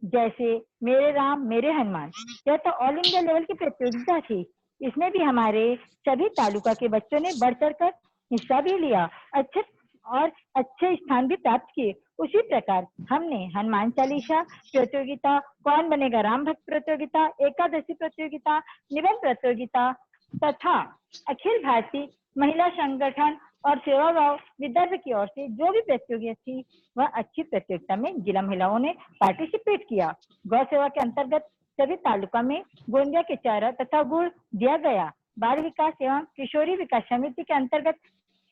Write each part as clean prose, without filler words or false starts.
जैसे मेरे राम मेरे हनुमान। यह तो ऑल इंडिया लेवल की प्रतियोगिता थी। इसमें भी हमारे सभी तालुका के बच्चों ने बढ़ चढ़ कर हिस्सा भी लिया, अच्छे स्थान भी प्राप्त किए। उसी प्रकार हमने हनुमान चालीसा प्रतियोगिता, कौन बनेगा राम भक्त प्रतियोगिता, एकादशी प्रतियोगिता, निबंध प्रतियोगिता तथा अखिल भारतीय महिला संगठन और सेवा भाव विदर्भ की ओर से जो भी प्रतियोगिता थी वह अच्छी प्रतियोगिता में जिला महिलाओं ने पार्टिसिपेट किया। गौ सेवा के अंतर्गत सभी तालुका में गोंदिया के चारा तथा गुड़ दिया गया। बाल विकास एवं किशोरी विकास समिति के अंतर्गत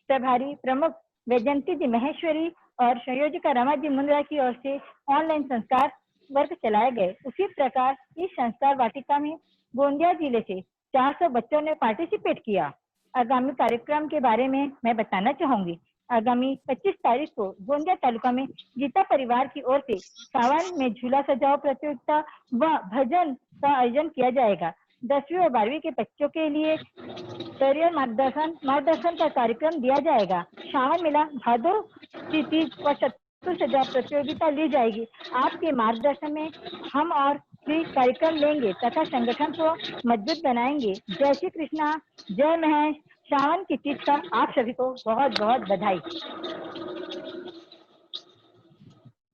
प्रभारी प्रमुख वैजयंती जी महेश्वरी और संयोजिका रमा जी मुंद्रा की ओर से ऑनलाइन संस्कार वर्ग चलाए गए। उसी प्रकार इस संस्कार वाटिका में गोंदिया जिले से 400 बच्चों ने पार्टिसिपेट किया। आगामी कार्यक्रम के बारे में मैं बताना चाहूंगी। आगामी 25 तारीख को गोंदिया तालुका में गीता परिवार की ओर से सावन में झूला सजाओ प्रतियोगिता व भजन का आयोजन किया जाएगा। 10वीं और 12वीं के बच्चों के लिए करियर मार्गदर्शन का कार्यक्रम दिया जाएगा। श्रावण मेला, भादो की तीज व चतुर सजाओ प्रतियोगिता ली जाएगी। आपके मार्गदर्शन में हम और भी कार्यक्रम लेंगे तथा संगठन को मजबूत बनाएंगे। जय श्री कृष्णा, जय महेश। श्रावण की तीज का आप सभी को बहुत बहुत बधाई।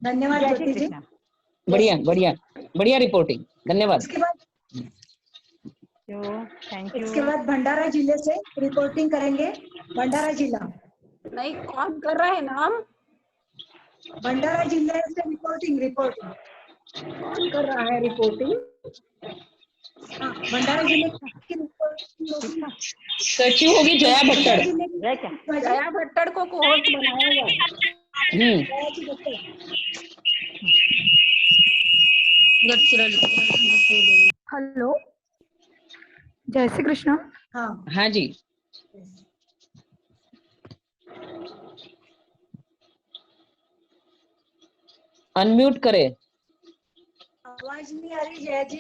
धन्यवाद जय ज्योति श्री जी। कृष्णा। बढ़िया बढ़िया बढ़िया रिपोर्टिंग, धन्यवाद। Thank you. इसके बाद भंडारा जिले से रिपोर्टिंग करेंगे। भंडारा जिला नहीं, कौन कर रहा है नाम? भंडारा जिले से रिपोर्टिंग कौन कर रहा है रिपोर्टिंग? हाँ, भंडारा जिले की रिपोर्टिंग सचिव होगी जया भट्टर। जया भट्टर को होस्ट बनाया जाए। हेलो, जय श्री कृष्ण। हाँ जी। अनम्यूट करे। आवाज नहीं आ रही जया जी।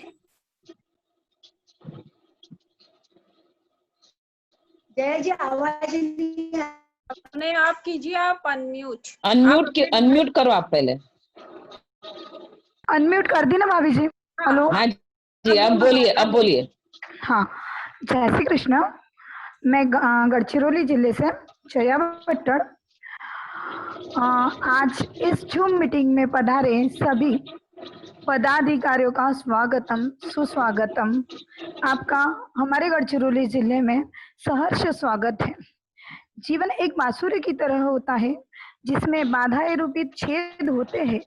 जया जी आवाज नहीं आ रही। अपने आप कीजिए, आप अनम्यूट। अनम्यूट करो आप पहले। अनम्यूट कर दी ना भाभी जी। हेलो। हाँ जी, अब बोलिए। हाँ, जय श्री कृष्ण। मैं गढ़चिरौली जिले से जया भट्टर। आज इस जूम मीटिंग में पधारे सभी पदाधिकारियों का स्वागतम सुस्वागतम। आपका हमारे गढ़चिरौली जिले में सहर्ष स्वागत है। जीवन एक बांसुरी की तरह होता है जिसमें बाधाएं रूपी छेद होते हैं,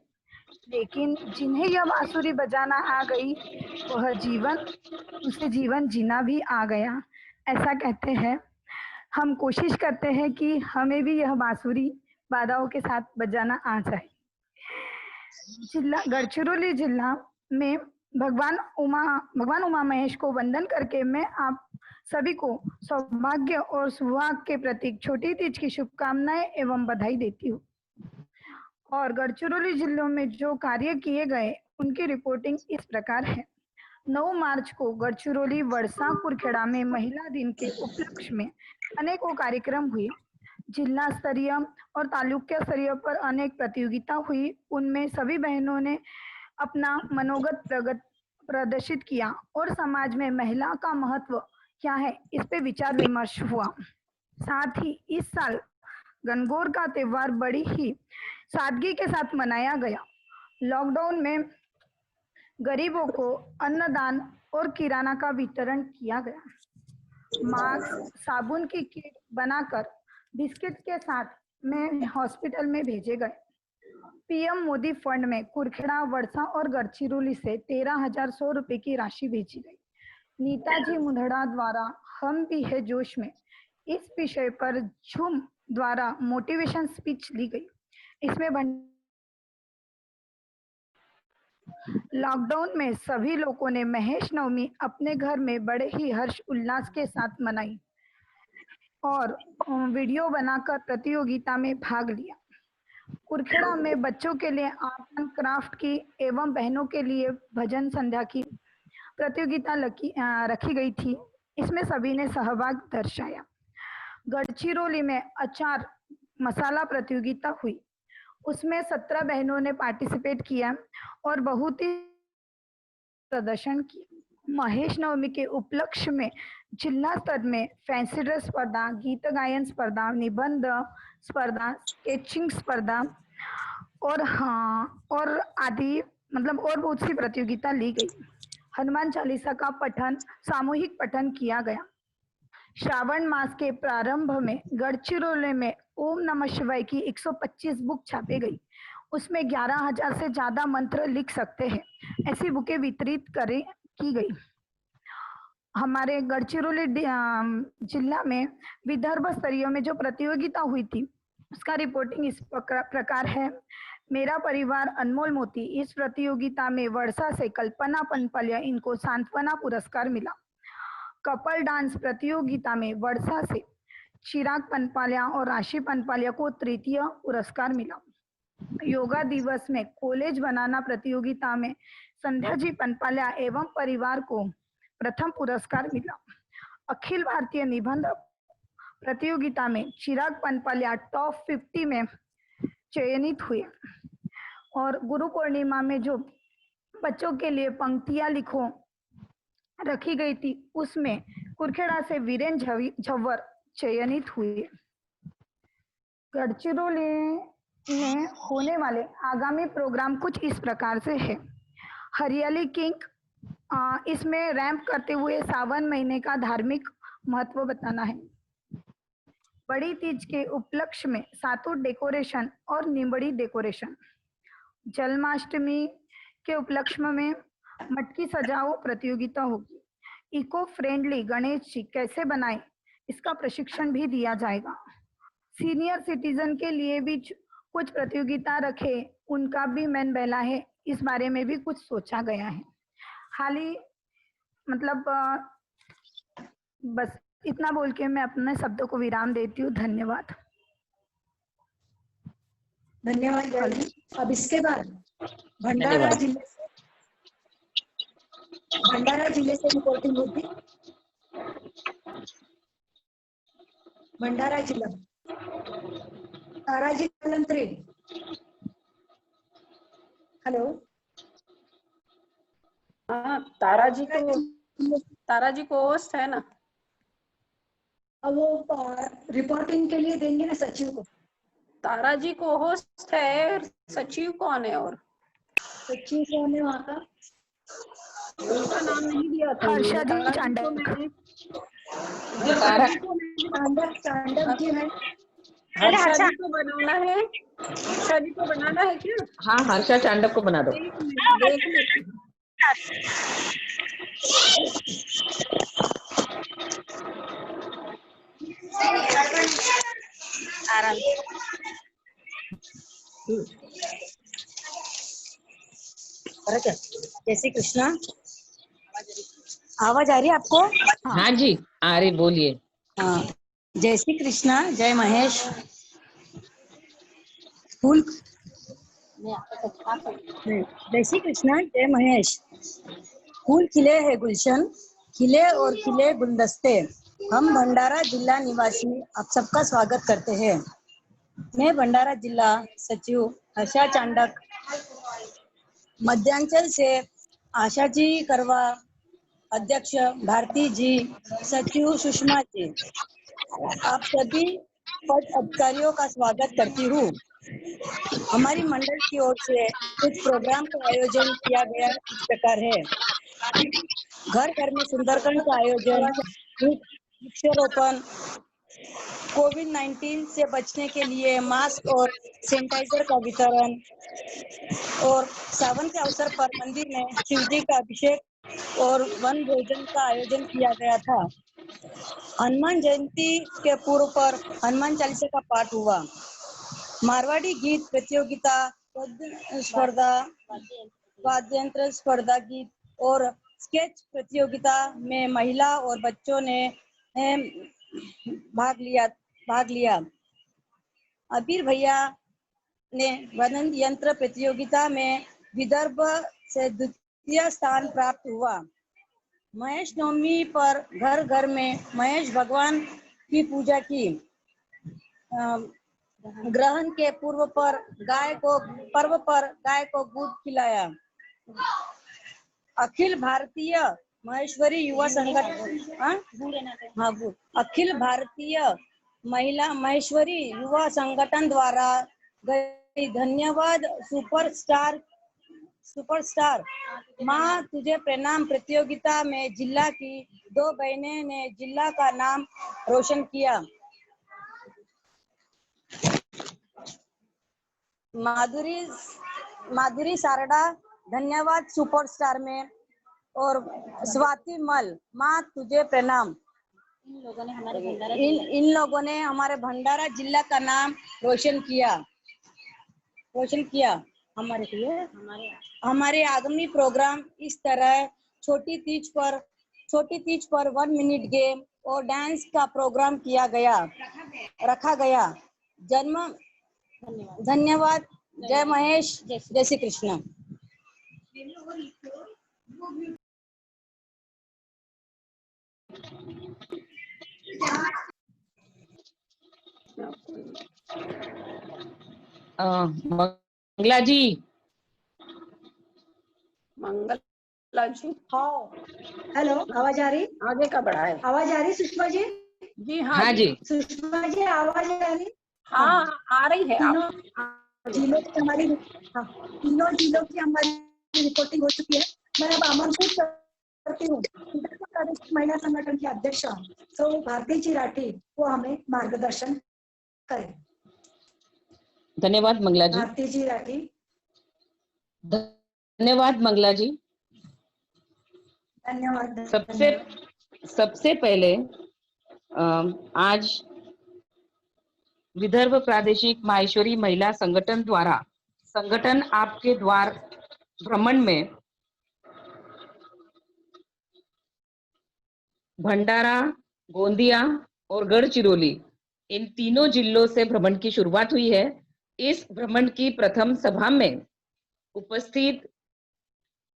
लेकिन जिन्हें यह बांसुरी बजाना आ गई उसे जीवन जीना भी आ गया, ऐसा कहते हैं। हम कोशिश करते हैं कि हमें भी यह बांसुरी बाधाओं के साथ बजाना आ जाए। गढ़चिरौली जिला में भगवान उमा महेश को वंदन करके मैं आप सभी को सौभाग्य और सुहाग के प्रतीक छोटी तीज की शुभकामनाएं एवं बधाई देती हूँ। और गढ़चिरौली जिलों में जो कार्य किए गए उनकी रिपोर्टिंग इस प्रकार है। 9 मार्च को गढ़चिरौली वर्षा कुरखेड़ा में महिला दिन के उपलक्ष्य में अनेकों कार्यक्रम हुए। जिला स्तरीय और तालुका स्तरीय पर अनेक प्रतियोगिता हुई। उनमें सभी बहनों ने अपना मनोगत प्रदर्शित किया और समाज में महिला का महत्व क्या है इस पे विचार विमर्श हुआ। साथ ही इस साल गणगौर का त्योहार बड़ी ही सादगी के साथ मनाया गया। लॉकडाउन में गरीबों को अन्नदान और किराना का वितरण किया गया। मास्क, साबुन की किट बनाकर बिस्किट के साथ में हॉस्पिटल में भेजे गए। पीएम मोदी फंड में कुरखेड़ा, वर्षा और गढ़चिरौली से 13,100 रुपए की राशि भेजी गई। नीताजी मुंदड़ा द्वारा हम भी है जोश में इस विषय पर झूम द्वारा मोटिवेशन स्पीच ली गई। इसमें लॉकडाउन में सभी लोगों ने महेश नवमी अपने घर में बड़े ही हर्ष उल्लास के साथ मनाई और वीडियो बनाकर प्रतियोगिता में भाग लिया। कुरखेड़ा में बच्चों के लिए आर्ट एंड क्राफ्ट की एवं बहनों के लिए भजन संध्या की प्रतियोगिता रखी गई थी। इसमें सभी ने सहभाग दर्शाया। गढ़चिरौली में अचार मसाला प्रतियोगिता हुई। उसमें 17 बहनों ने पार्टिसिपेट किया और बहुत ही प्रदर्शन किया। महेश नवमी के उपलक्ष्य में जिला स्तर में फैंसी ड्रेस स्पर्धा, गीत गायन स्पर्धा, निबंध स्पर्धा, स्केचिंग स्पर्धा और और आदि मतलब और बहुत सी प्रतियोगिता ली गई। हनुमान चालीसा का पठन, सामूहिक पठन किया गया। श्रावण मास के प्रारंभ में गढ़चिरौली में ओम नमः शिवाय की 125 बुक छापी गई। उसमें 11,000 से ज्यादा मंत्र लिख सकते हैं ऐसी बुकें वितरित की गई। हमारे गढ़चिरौली जिला में विदर्भ स्तरीय में जो प्रतियोगिता हुई थी उसका रिपोर्टिंग इस प्रकार है। मेरा परिवार अनमोल मोती, इस प्रतियोगिता में वर्षा से कल्पना पनपलिया इनको सांत्वना पुरस्कार मिला। कपल डांस प्रतियोगिता में वर्षा से चिराग पनपालिया और राशि पनपालिया को तृतीय पुरस्कार मिला। योगा दिवस में कॉलेज बनाना प्रतियोगिता में संध्या जी पनपालिया एवं परिवार को प्रथम पुरस्कार मिला। अखिल भारतीय निबंध प्रतियोगिता में चिराग पनपालिया टॉप 50 में चयनित हुए। और गुरु पूर्णिमा में जो बच्चों के लिए पंक्तियां लिखो रखी गई थी उसमें कुरखेड़ा से वीरेंद्र झव्वर चयनित हुए। गढ़चिरौली में होने वाले आगामी प्रोग्राम कुछ इस प्रकार से है। हरियाली किंग, इसमें रैंप करते हुए सावन महीने का धार्मिक महत्व बताना है। बड़ी तीज के उपलक्ष्य में सातुर डेकोरेशन और निंबड़ी डेकोरेशन। जन्माष्टमी के उपलक्ष्य में मटकी सजाओ प्रतियोगिता होगी। इको फ्रेंडली गणेश जी कैसे बनाएं इसका प्रशिक्षण भी दिया जाएगा। सीनियर सिटीजन के लिए भी कुछ प्रतियोगिता रखे, उनका भी मन बहला है, इस बारे में भी कुछ सोचा गया है। हाल ही मतलब बस इतना बोल के मैं अपने शब्दों को विराम देती हूँ। धन्यवाद। धन्यवाद गर्ल। अब इसके बाद भंडारा जिले से रिपोर्टिंग होगी। भंडारा जिला ताराजी कलंत्री। हेलो। हाँ, ताराजी को होस्ट है ना। अब वो रिपोर्टिंग के लिए देंगे ना सचिव को। ताराजी को होस्ट है, सचिव कौन है? और सचिव कौन है वहाँ का? उनका नाम नहीं दिया था। हर्षा जी चांडक जी है। हर्षा जी को बनाना है। हर्षा जी को बनाना है क्या? हाँ, हर्षा चांडक को बना दो। देख लेते हैं। जय श्री कृष्णा। आवाज आ रही है आपको? हाँ जी, आ रही, बोलिए। हाँ, जय श्री कृष्णा, जय महेश। फूल जय श्री कृष्णा, जय महेश। फूल खिले हैं गुलशन, खिले और खिले गुलदस्ते। हम भंडारा जिला निवासी आप सबका स्वागत करते हैं। मैं भंडारा जिला सचिव हर्षा चांडक, मध्यांचल से आशा जी करवा, अध्यक्ष भारती जी, सचिव सुषमा जी, आप सभी पद अधिकारियों का स्वागत करती हूँ। हमारी मंडल की ओर से कुछ प्रोग्राम का आयोजन किया गया इस प्रकार है। घर घर में सुंदरकांड का आयोजन, वृक्षारोपण, कोविड-19 से बचने के लिए मास्क और सैनिटाइजर का वितरण और सावन के अवसर पर मंदिर में शिव जी का अभिषेक और वन भोजन का आयोजन किया गया था। हनुमान जयंती के पूर्व पर हनुमान चालीसा का पाठ हुआ। मारवाड़ी गीत प्रतियोगिता, स्पर्धा, वाद्ययंत्र स्पर्धा, गीत और स्केच प्रतियोगिता में महिला और बच्चों ने भाग लिया। अबीर भैया ने वादन यंत्र प्रतियोगिता में विदर्भ से द्वितीय स्थान प्राप्त हुआ। महेश नवमी पर घर घर में महेश भगवान की पूजा की। ग्रहण के पर्व पर गाय को दूध खिलाया। अखिल भारतीय महेश्वरी युवा संगठन अखिल भारतीय महिला महेश्वरी युवा संगठन द्वारा गई धन्यवाद सुपरस्टार माँ तुझे प्रणाम प्रतियोगिता में जिला की 2 बहनें ने जिला का नाम रोशन किया। माधुरी सारडा धन्यवाद सुपरस्टार में और स्वाति मल माँ तुझे प्रणाम। इन लोगों ने हमारे भंडारा जिला का नाम रोशन किया। हमारे आगामी प्रोग्राम इस तरह छोटी तीज पर 1 मिनट गेम और डांस का प्रोग्राम रखा गया। धन्यवाद। जय महेश, जय श्री कृष्ण। मंगला जी। मंगला जी, हाँ, हेलो, आवाज आ रही? आगे का बढ़ा है। आवाज आ रही सुषमा जी? जी हाँ, हाँ जी। सुषमा जी आवाज आ रही? हाँ, आ रही है। तीनों जिलों की हमारी रिपोर्टिंग हो चुकी है। मैं अब आमंत्रित करती हूँ प्रादेशिक महिला संगठन की अध्यक्ष सौ भारती जी राठी वो हमें मार्गदर्शन करें। धन्यवाद मंगला जी। भारती जी राठी। धन्यवाद मंगला जी। धन्यवाद। सबसे पहले आज विदर्भ प्रादेशिक माहेश्वरी महिला संगठन द्वारा संगठन आपके द्वार भ्रमण में भंडारा, गोंदिया और गढ़चिरौली इन तीनों जिलों से भ्रमण की शुरुआत हुई है। इस भ्रमण की प्रथम सभा में उपस्थित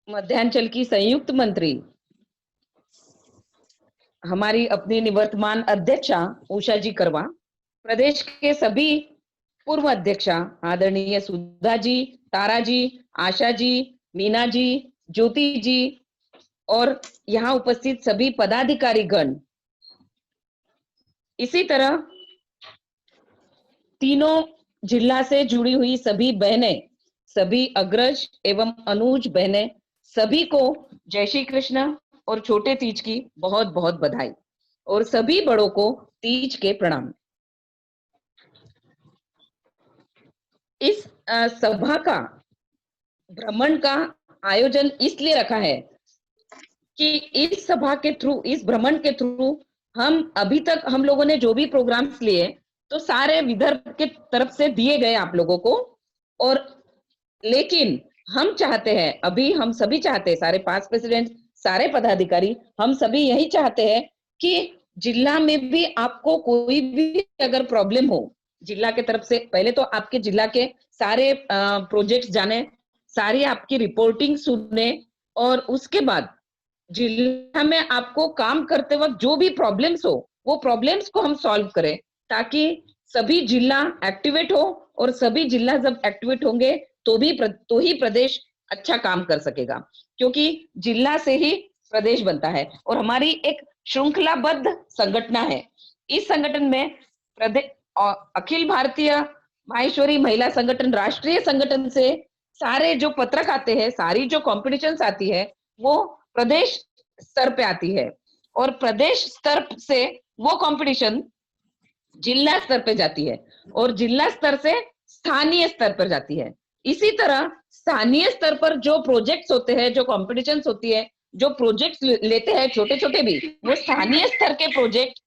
मध्यांचल की संयुक्त मंत्री हमारी अपनी निवर्तमान अध्यक्षा उषा जी करवा, प्रदेश के सभी पूर्व अध्यक्षा आदरणीय सुधा जी, तारा जी, आशा जी, मीना जी, ज्योति जी और यहाँ उपस्थित सभी पदाधिकारी गण, इसी तरह तीनों जिला से जुड़ी हुई सभी बहनें, सभी अग्रज एवं अनुज बहनें, सभी को जय श्री कृष्ण और छोटे तीज की बहुत बहुत बधाई और सभी बड़ों को तीज के प्रणाम। इस सभा का भ्रमण का आयोजन इसलिए रखा है कि इस सभा के थ्रू, इस भ्रमण के थ्रू हम अभी तक हम लोगों ने जो भी प्रोग्राम्स लिए तो सारे विदर्भ के तरफ से दिए गए आप लोगों को, और लेकिन हम चाहते हैं, अभी हम सभी चाहते हैं, सारे पास्ट प्रेसिडेंट, सारे पदाधिकारी, हम सभी यही चाहते हैं कि जिला में भी आपको कोई भी अगर प्रॉब्लम हो, जिला के तरफ से पहले तो आपके जिला के सारे प्रोजेक्ट्स जाने, सारी आपकी रिपोर्टिंग सुने और उसके बाद जिला में आपको काम करते वक्त जो भी प्रॉब्लम्स हो वो प्रॉब्लम्स को हम सॉल्व करें, ताकि सभी जिला एक्टिवेट हो और सभी जिला जब एक्टिवेट होंगे तो ही प्रदेश अच्छा काम कर सकेगा, क्योंकि जिला से ही प्रदेश बनता है। और हमारी एक श्रृंखलाबद्ध संगठन है। इस संगठन में अखिल भारतीय माहेश्वरी महिला संगठन राष्ट्रीय संगठन से सारे जो पत्रक आते हैं, सारी जो कॉम्पिटिशन्स आती है वो प्रदेश स्तर पे आती है और प्रदेश स्तर से वो कंपटीशन जिला स्तर पे जाती है और जिला स्तर से स्थानीय स्तर पर जाती है। इसी तरह स्थानीय स्तर पर जो प्रोजेक्ट्स होते हैं, जो कॉम्पिटिशन्स होती है, जो प्रोजेक्ट्स लेते हैं छोटे छोटे भी, वो स्थानीय स्तर के प्रोजेक्ट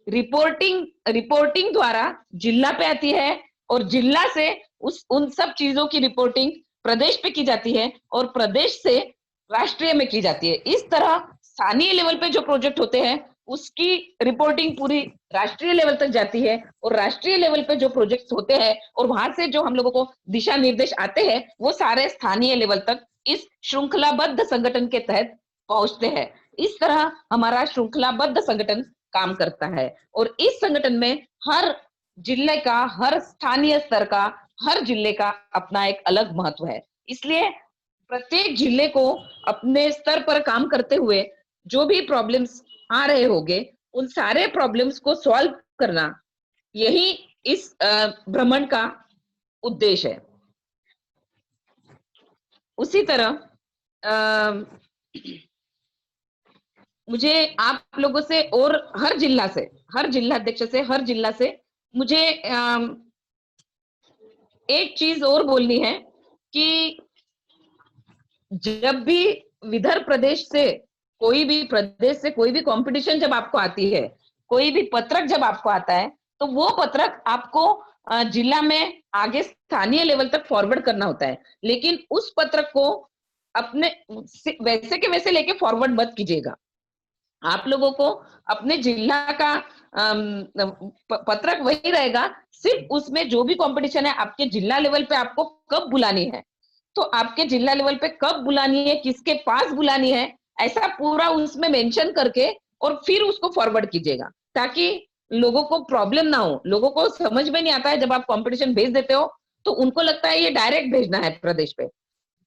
रिपोर्टिंग द्वारा जिला पे आती है और जिला से उन सब चीजों की रिपोर्टिंग प्रदेश पे की जाती है और प्रदेश से राष्ट्रीय में की जाती है। इस तरह स्थानीय लेवल पे जो प्रोजेक्ट होते हैं उसकी रिपोर्टिंग पूरी राष्ट्रीय लेवल तक जाती है और राष्ट्रीय लेवल पे जो प्रोजेक्ट्स होते हैं और वहां से जो हम लोगों को दिशा निर्देश आते हैं वो सारे स्थानीय लेवल तक इस श्रृंखलाबद्ध संगठन के तहत पहुंचते हैं। इस तरह हमारा श्रृंखलाबद्ध संगठन काम करता है और इस संगठन में हर जिले का, हर स्थानीय स्तर का, हर जिले का अपना एक अलग महत्व है। इसलिए प्रत्येक जिले को अपने स्तर पर काम करते हुए जो भी प्रॉब्लम्स आ रहे होंगे, उन सारे प्रॉब्लम्स को सॉल्व करना, यही इस भ्रमण का उद्देश्य है। उसी तरह मुझे आप लोगों से और हर जिला से, हर जिला अध्यक्ष से, हर जिला से मुझे एक चीज और बोलनी है कि जब भी विदर्भ प्रदेश से कोई भी प्रदेश से कोई भी कंपटीशन जब आपको आती है, कोई भी पत्रक जब आपको आता है, तो वो पत्रक आपको जिला में आगे स्थानीय लेवल तक फॉरवर्ड करना होता है। लेकिन उस पत्रक को अपने वैसे के वैसे लेके फॉरवर्ड मत कीजिएगा। आप लोगों को अपने जिला का पत्रक वही रहेगा, सिर्फ उसमें जो भी कंपटीशन है आपके जिला लेवल पे आपको कब बुलानी है, तो आपके जिला लेवल पे कब बुलानी है, किसके पास बुलानी है, ऐसा पूरा उसमें मेंशन करके और फिर उसको फॉरवर्ड कीजिएगा, ताकि लोगों को प्रॉब्लम ना हो। लोगों को समझ में नहीं आता है, जब आप कंपटीशन भेज देते हो तो उनको लगता है ये डायरेक्ट भेजना है प्रदेश पे।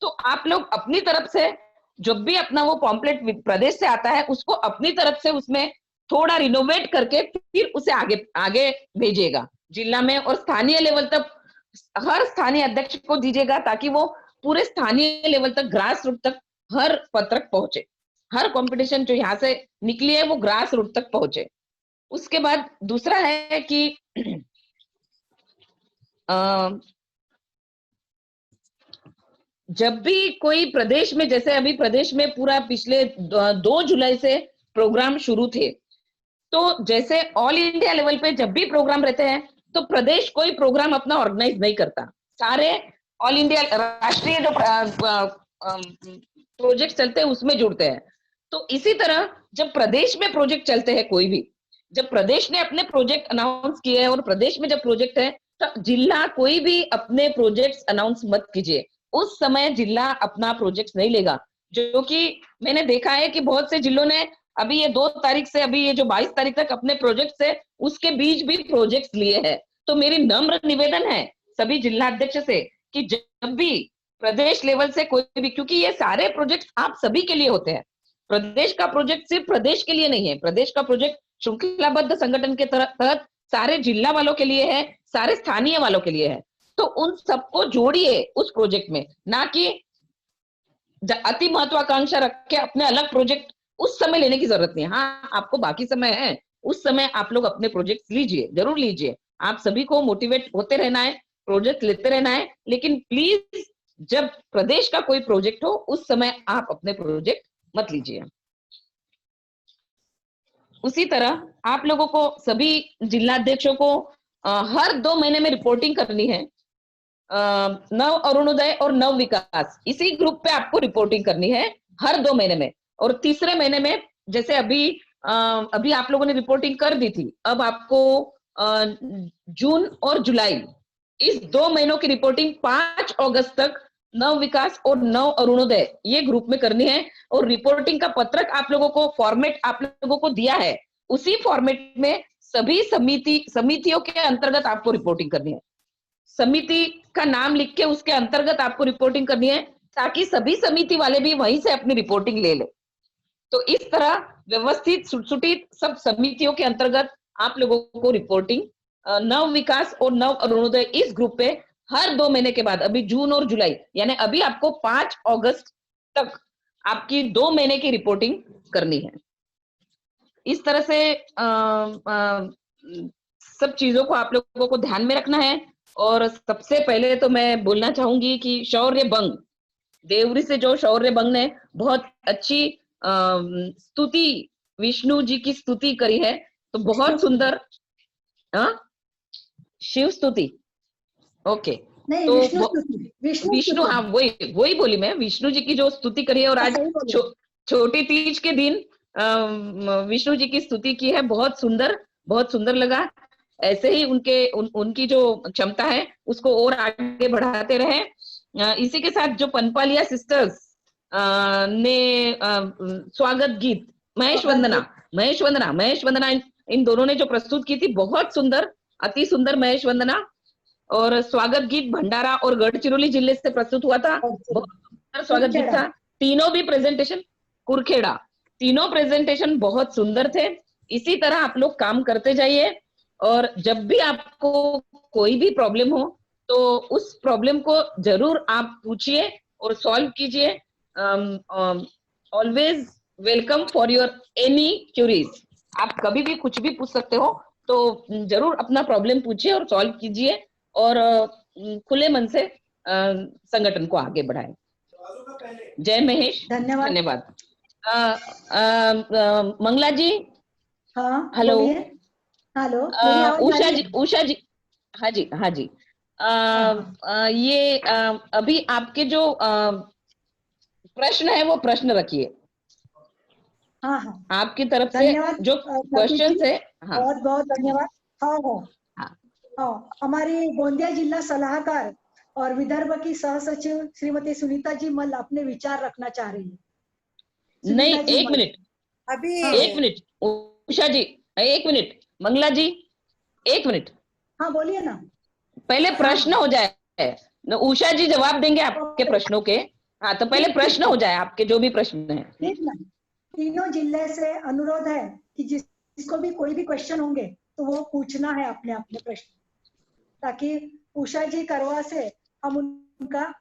तो आप लोग अपनी तरफ से जब भी अपना वो पॉम्पलेट प्रदेश से आता है, उसको अपनी तरफ से उसमें थोड़ा रिनोवेट करके फिर उसे आगे आगे भेजिएगा जिला में, और स्थानीय लेवल तक हर स्थानीय अध्यक्ष को दीजिएगा, ताकि वो पूरे स्थानीय लेवल तक, ग्रास रूट तक हर पत्रक पहुंचे, हर कंपटीशन जो यहाँ से निकली है वो ग्रास रूट तक पहुंचे। उसके बाद दूसरा है कि जब भी कोई प्रदेश में, जैसे अभी प्रदेश में पूरा पिछले 2 जुलाई से प्रोग्राम शुरू थे, तो जैसे ऑल इंडिया लेवल पे जब भी प्रोग्राम रहते हैं तो प्रदेश कोई प्रोग्राम अपना ऑर्गेनाइज नहीं करता, सारे ऑल इंडिया राष्ट्रीय जो प्रोजेक्ट चलते हैं उसमें जुड़ते हैं। तो इसी तरह जब प्रदेश में प्रोजेक्ट चलते हैं, कोई भी जब प्रदेश ने अपने प्रोजेक्ट अनाउंस किए हैं और प्रदेश में जब प्रोजेक्ट है, तो जिला कोई भी अपने प्रोजेक्ट्स अनाउंस मत कीजिए। उस समय जिला अपना प्रोजेक्ट नहीं लेगा, जो कि मैंने देखा है कि बहुत से जिलों ने अभी ये 2 तारीख से अभी ये जो 22 तारीख तक अपने प्रोजेक्ट से उसके बीच भी प्रोजेक्ट्स लिए हैं। तो मेरी नम्र निवेदन है सभी जिला अध्यक्ष से कि जब भी प्रदेश लेवल से कोई भी, क्योंकि ये सारे प्रोजेक्ट आप सभी के लिए होते हैं, प्रदेश का प्रोजेक्ट सिर्फ प्रदेश के लिए नहीं है, प्रदेश का प्रोजेक्ट श्रृंखलाबद्ध संगठन के तहत सारे जिला वालों के लिए है, सारे स्थानीय वालों के लिए है। तो उन सबको जोड़िए उस प्रोजेक्ट में, ना कि अति महत्वाकांक्षा रख के अपने अलग प्रोजेक्ट उस समय लेने की जरूरत नहीं है। हाँ, आपको बाकी समय है, उस समय आप लोग अपने प्रोजेक्ट लीजिए, जरूर लीजिए। आप सभी को मोटिवेट होते रहना है, प्रोजेक्ट लेते रहना है, लेकिन प्लीज जब प्रदेश का कोई प्रोजेक्ट हो उस समय आप अपने प्रोजेक्ट मत लीजिए। उसी तरह आप लोगों को, सभी जिलाध्यक्षों को हर 2 महीने में रिपोर्टिंग करनी है। नव अरुणोदय और नव विकास, इसी ग्रुप पे आपको रिपोर्टिंग करनी है हर 2 महीने में। और तीसरे महीने में, जैसे अभी आप लोगों ने रिपोर्टिंग कर दी थी, अब आपको जून और जुलाई इस 2 महीनों की रिपोर्टिंग 5 अगस्त तक नव विकास और नव अरुणोदय ये ग्रुप में करनी है। और रिपोर्टिंग का पत्रक आप लोगों को, फॉर्मेट आप लोगों को दिया है, उसी फॉर्मेट में सभी समितियों के अंतर्गत आपको रिपोर्टिंग करनी है। समिति का नाम लिख के उसके अंतर्गत आपको रिपोर्टिंग करनी है, ताकि सभी समिति वाले भी वहीं से अपनी रिपोर्टिंग ले ले। तो इस तरह व्यवस्थित सुटित सब समितियों के अंतर्गत आप लोगों को रिपोर्टिंग नव विकास और नव अरुणोदय इस ग्रुप पे हर 2 महीने के बाद, अभी जून और जुलाई, यानी अभी आपको 5 अगस्त तक आपकी 2 महीने की रिपोर्टिंग करनी है। इस तरह से सब चीजों को आप लोगों को ध्यान में रखना है। और सबसे पहले तो मैं बोलना चाहूंगी कि शौर्य बंग, देवरी से जो शौर्य बंग ने बहुत अच्छी स्तुति, विष्णु जी की स्तुति करी है, तो बहुत सुंदर। शिव स्तुति, ओके, नहीं, तो विष्णु, हाँ, वही बोली मैं, विष्णु जी की जो स्तुति करी है। और आज छोटी तीज के दिन विष्णु जी की स्तुति की है, बहुत सुंदर लगा। ऐसे ही उनकी जो क्षमता है उसको और आगे बढ़ाते रहे। इसी के साथ जो पनपालिया सिस्टर्स ने स्वागत गीत महेश वंदना इन दोनों ने जो प्रस्तुत की थी, बहुत सुंदर, अति सुंदर महेश वंदना। और स्वागत गीत भंडारा और गढ़चिरौली जिले से प्रस्तुत हुआ था, बहुत सुंदर स्वागत गीत था। तीनों भी प्रेजेंटेशन, कुरखेड़ा, तीनों प्रेजेंटेशन बहुत सुंदर थे। इसी तरह आप लोग काम करते जाइए और जब भी आपको कोई भी प्रॉब्लम हो तो उस प्रॉब्लम को जरूर आप पूछिए और सॉल्व कीजिए। Always welcome for your any curies. आप कभी भी कुछ भी पूछ सकते हो, तो जरूर अपना प्रॉब्लम पूछिए और सॉल्व कीजिए और खुले मन से संगठन को आगे बढ़ाएं। जय महेश, धन्यवाद। धन्यवाद। मंगला जी। हाँ, हेलो। हेलो, मेरी आवाज उषा आ रही जी, है? उषा जी, हाँ जी, हाँ जी। ये अभी आपके जो प्रश्न है वो प्रश्न रखिए। हाँ हाँ, आपकी तरफ से धन्यवाद जो सतीश क्वेश्चन जी, है। हाँ बहुत बहुत धन्यवाद। हाँ हाँ हाँ। हाँ, हमारी गोंदिया जिला सलाहकार और विदर्भ की सह सचिव श्रीमती सुनीता जी मल अपने विचार रखना चाह रही है। नहीं, सुनीता जी एक मल। मिनट, अभी एक मिनट उषा जी, एक मिनट मंगला जी, एक मिनट, हाँ बोलिए ना। पहले प्रश्न हाँ हो जाए, उषा जी जवाब देंगे आपके प्रश्नों के। हाँ, तो पहले ठीक प्रश्न ठीक हो जाए आपके जो भी प्रश्न है। ठीक ना। तीनों जिले से अनुरोध है कि जिसको भी कोई भी क्वेश्चन होंगे तो वो पूछना है अपने अपने प्रश्न, ताकि उषा जी करवा से हम उनका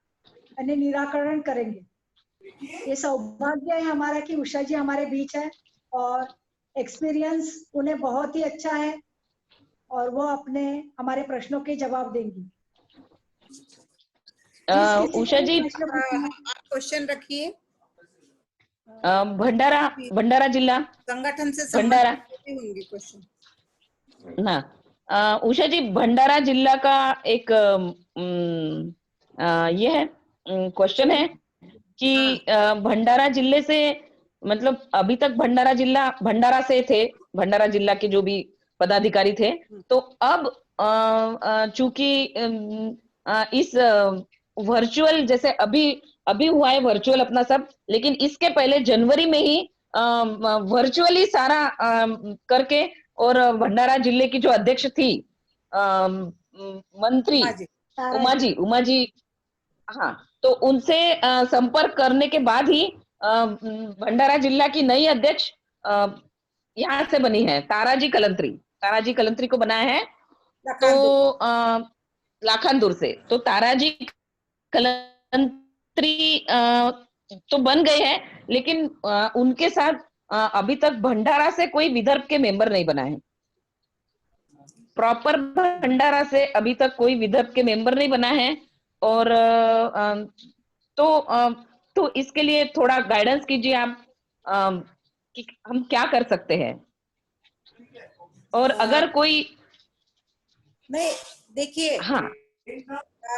निराकरण करेंगे। ये सौभाग्य है हमारा कि उषा जी हमारे बीच है और एक्सपीरियंस उन्हें बहुत ही अच्छा है और वो अपने हमारे प्रश्नों के जवाब देंगी। उषा जी, आप क्वेश्चन रखिए। भंडारा, भंडारा जिला संगठन से भंडारा संबंधित होंगे क्वेश्चन। ना। उषा जी, भंडारा जिला का एक ये है क्वेश्चन है कि भंडारा जिले से, मतलब अभी तक भंडारा जिला भंडारा से थे, भंडारा जिला के जो भी पदाधिकारी थे, तो अब चूंकि इस वर्चुअल, जैसे अभी अभी हुआ है वर्चुअल अपना सब, लेकिन इसके पहले जनवरी में ही वर्चुअली सारा करके, और भंडारा जिले की जो अध्यक्ष थी मंत्री उमा जी, हाँ, तो उनसे संपर्क करने के बाद ही भंडारा जिला की नई अध्यक्ष यहाँ से बनी है, ताराजी कलंत्री को बनाया है। तो लाखानदूर से, तो ताराजी कलंत्री तो बन गए हैं, लेकिन उनके साथ अभी तक भंडारा से कोई विदर्भ के मेंबर नहीं बना है। प्रॉपर भंडारा से अभी तक कोई विदर्भ के मेंबर नहीं बना है। और तो इसके लिए थोड़ा गाइडेंस कीजिए आप कि हम क्या कर सकते हैं। और अगर कोई नहीं, देखिए, हाँ,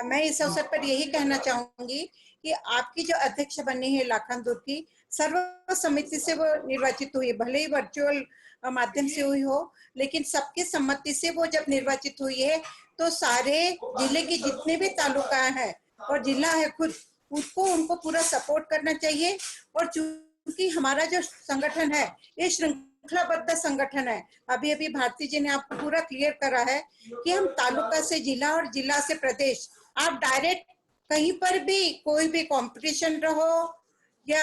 मैं इस अवसर पर यही कहना चाहूंगी कि आपकी जो अध्यक्ष बनी है लाखानदूर की, सर्वसम्मति से वो निर्वाचित हुई, भले ही वर्चुअल माध्यम से हुई हो, लेकिन सबके सम्मति से वो जब निर्वाचित हुई है, तो सारे जिले के जितने भी तालुका है और जिला है खुद, उनको पूरा सपोर्ट करना चाहिए। और चूंकि हमारा जो संगठन है ये श्रृंखलाबद्ध संगठन है, अभी अभी भारती जी ने आपको पूरा क्लियर करा है कि हम तालुका से जिला और जिला से प्रदेश, आप डायरेक्ट कहीं पर भी कोई भी कंपटीशन रहो या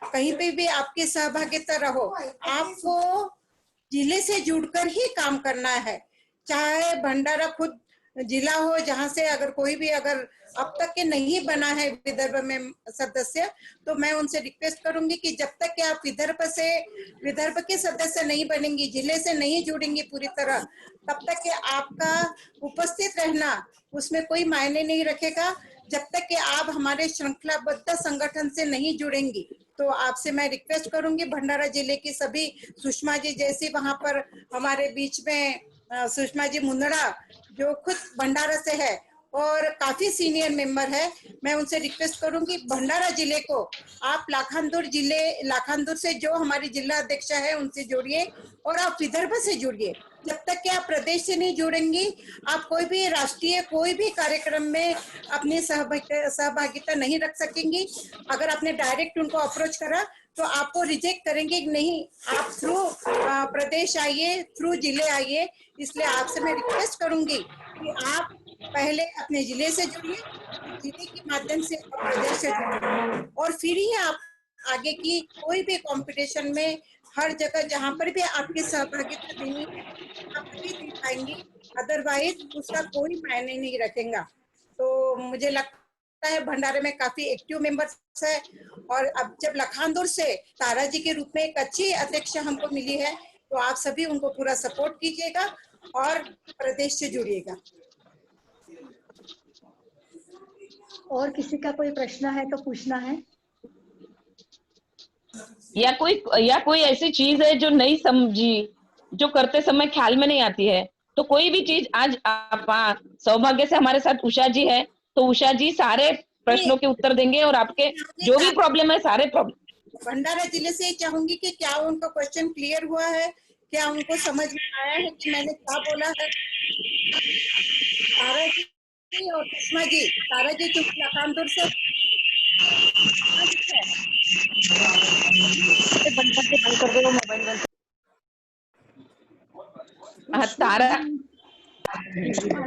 कहीं पे भी आपकी सहभागिता रहो, आपको जिले से जुड़कर ही काम करना है। चाहे भंडारा खुद जिला हो जहां से अगर कोई भी अगर अब तक के नहीं बना है विदर्भ में सदस्य, तो मैं उनसे रिक्वेस्ट करूंगी कि जब तक कि आप विदर्भ के सदस्य नहीं बनेंगी, जिले से नहीं जुड़ेंगी पूरी तरह, तब तक कि आपका उपस्थित रहना उसमें कोई मायने नहीं रखेगा, जब तक कि आप हमारे श्रृंखलाबद्ध संगठन से नहीं जुड़ेंगी। तो आपसे मैं रिक्वेस्ट करूंगी, भंडारा जिले की सभी, सुषमा जी जैसी वहां पर हमारे बीच में सुषमा जी मुंदड़ा जो खुद भंडारा से है, और काफी सीनियर मेंबर है। मैं उनसे रिक्वेस्ट करूंगी भंडारा जिले को आप लाखांदूर से जो हमारी जिला अध्यक्ष है उनसे जोड़िए और आप विदर्भ से जुड़िए। जब तक कि आप प्रदेश से नहीं जुड़ेंगी आप कोई भी राष्ट्रीय कोई भी कार्यक्रम में अपनी सहभागिता नहीं रख सकेंगी। अगर आपने डायरेक्ट उनको अप्रोच करा तो आपको रिजेक्ट करेंगे कि नहीं आप थ्रू प्रदेश आइए, थ्रू जिले आइए। इसलिए आपसे मैं रिक्वेस्ट करूंगी कि आप पहले अपने जिले से जुड़िए, जिले के माध्यम से प्रदेश से जुड़िए और फिर ही आप आगे की कोई भी कंपटीशन में हर जगह जहां पर भी आपकी सहभागिता देनी है आप भी दे पाएंगी, अदरवाइज उसका कोई मायने नहीं रखेगा। तो मुझे लगता है भंडारे में काफी एक्टिव मेंबर्स है और अब जब लखानदूर से तारा जी के रूप में एक अच्छी अध्यक्ष हमको मिली है तो आप सभी उनको पूरा सपोर्ट कीजिएगा और प्रदेश से जुड़िएगा। और किसी का कोई प्रश्न है तो पूछना है। या कोई ऐसी चीज है जो नहीं समझी, जो करते समय ख्याल में नहीं आती है, तो कोई भी चीज आज आप सौभाग्य से हमारे साथ उषा जी है, तो उषा जी सारे प्रश्नों के उत्तर देंगे और आपके जो भी प्रॉब्लम है सारे प्रॉब्लम। भंडारा जिले से चाहूंगी कि क्या उनको क्वेश्चन क्लियर हुआ है, क्या उनको समझ में आया है कि मैंने क्या बोला है। तारा जी और सुषमा जी, तारा जी चूंकि लखानदूर से बंद कर दो मोबाइल बंद। तारा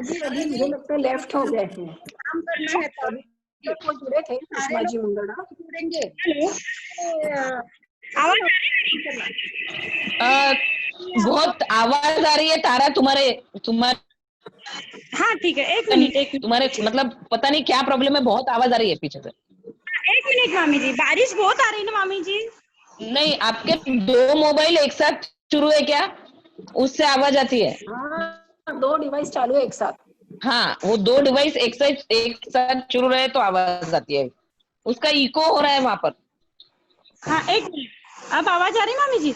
जी अभी मुझे लगता है लेफ्ट हो गए हैं, काम करना है तो वो जुड़े थे सुषमा जी मुंदड़ा। जुड़ेंगे। बहुत आवाज आ रही है तारा तुम्हारे हाँ ठीक है, एक मिनट तुम्हारे मतलब पता नहीं क्या प्रॉब्लम है, बहुत आवाज आ रही है पीछे से। एक मिनट मामी जी, बारिश बहुत आ रही है ना मामी जी। नहीं, आपके 2 मोबाइल एक साथ शुरू है क्या? उससे आवाज आती है। हाँ 2 डिवाइस चालू है एक साथ। हाँ, वो 2 डिवाइस एक साथ शुरू रहे तो आवाज आती है, उसका इको हो रहा है वहां पर। हाँ एक मिनट, अब आवाज आ रही है मामी जी?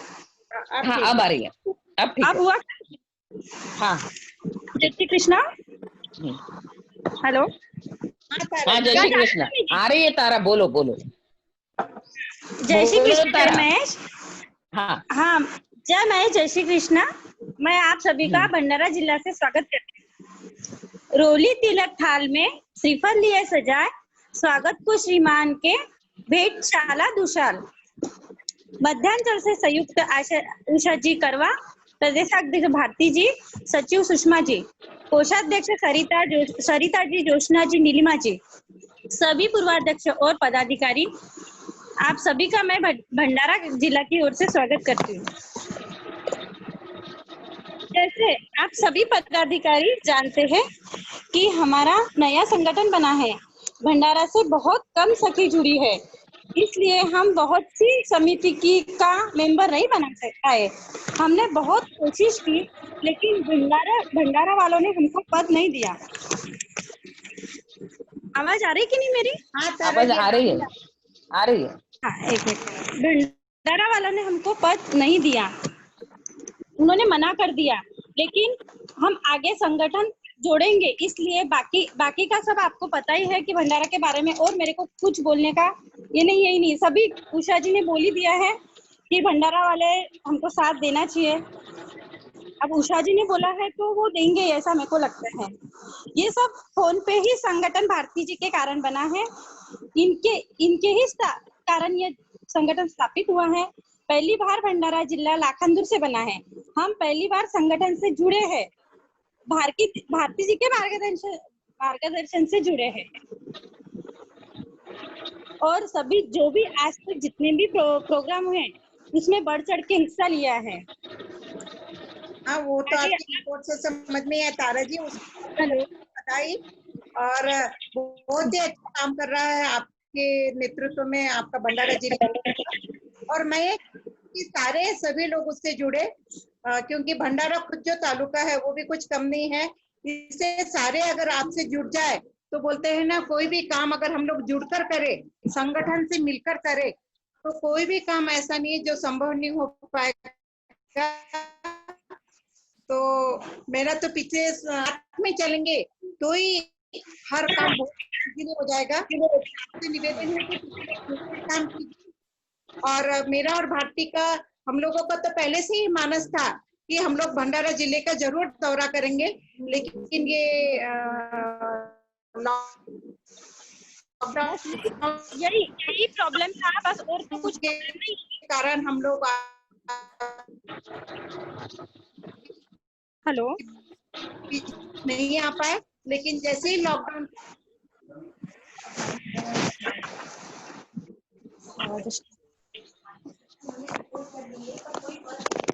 हाँ अब आ रही है, अब ठीक अब है। हुआ? हाँ जय श्री कृष्णा। हेलो। हाँ जय श्री कृष्णा, आ रही है तारा, बोलो बोलो। जय श्री कृष्णा महेश। हाँ हाँ जय महेश, जय श्री कृष्णा। मैं आप सभी का भंडारा जिला से स्वागत करती हूँ। रोली तिलक थाल में श्रीफल लिए सजाए, स्वागत को श्रीमान के भेंटशाला दुशाल। मध्यांचल से संयुक्त उषा जी करवा, प्रदेशाध्यक्ष भारती जी, सचिव सुषमा जी, कोषाध्यक्ष सरिता जी, जोशना जी, नीलिमा जी, सभी पूर्वाध्यक्ष और पदाधिकारी, आप सभी का मैं भंडारा जिला की ओर से स्वागत करती हूँ। जैसे आप सभी पदाधिकारी जानते हैं कि हमारा नया संगठन बना है, भंडारा से बहुत कम सखी जुड़ी है, इसलिए हम बहुत सी समिति का मेंबर नहीं बना पाए। हमने बहुत कोशिश की लेकिन भंडारा वालों ने हमको पद नहीं दिया। आवाज आ रही कि नहीं मेरी? आवाज आ रही है, आ रही है। हाँ एक मिनट, भंडारा वालों ने हमको पद नहीं दिया, उन्होंने मना कर दिया, लेकिन हम आगे संगठन जोड़ेंगे। इसलिए बाकी का सब आपको पता ही है कि भंडारा के बारे में, और मेरे को कुछ बोलने का यही नहीं, सभी उषा जी ने बोल ही दिया है कि भंडारा वाले हमको साथ देना चाहिए। अब उषा जी ने बोला है तो वो देंगे, ऐसा मेरे को लगता है। ये सब फोन पे ही संगठन भारती जी के कारण बना है, इनके ही कारण ये संगठन स्थापित हुआ है। पहली बार भंडारा जिला लाखांदूर से बना है, हम पहली बार संगठन से जुड़े हैं, भारती जी के मार्गदर्शन से जुड़े हैं। और सभी जो भी आज तक जितने भी प्रोग्राम हुए उसमें बढ़ चढ़ के हिस्सा लिया है। हाँ वो तो आपकी रिपोर्ट से समझ में है तारा जी, उसको बताई और बहुत ही अच्छा काम कर रहा है आपके नेतृत्व में आपका भंडारा जिला। और मैं सारे सभी लोग उससे जुड़े, क्योंकि भंडारा खुद जो तालुका है वो भी कुछ कम नहीं है, इससे सारे अगर आपसे जुड़ जाए तो बोलते हैं ना, कोई भी काम अगर हम लोग जुड़कर करें, संगठन से मिलकर करें, तो कोई भी काम ऐसा नहीं है जो संभव नहीं हो पाएगा। तो मेरा तो पीछे साथ में चलेंगे तो ही हर काम बहुत इजीली हो जाएगा। तो निवेदन है कि काम कीजिए। और मेरा और भारती का, हम लोगों का तो पहले से ही मानस था कि हम लोग भंडारा जिले का जरूर दौरा करेंगे, लेकिन ये यही प्रॉब्लम था बस, और तो कुछ के कारण हम लोग हेलो नहीं आ पाए। लेकिन जैसे ही लॉकडाउन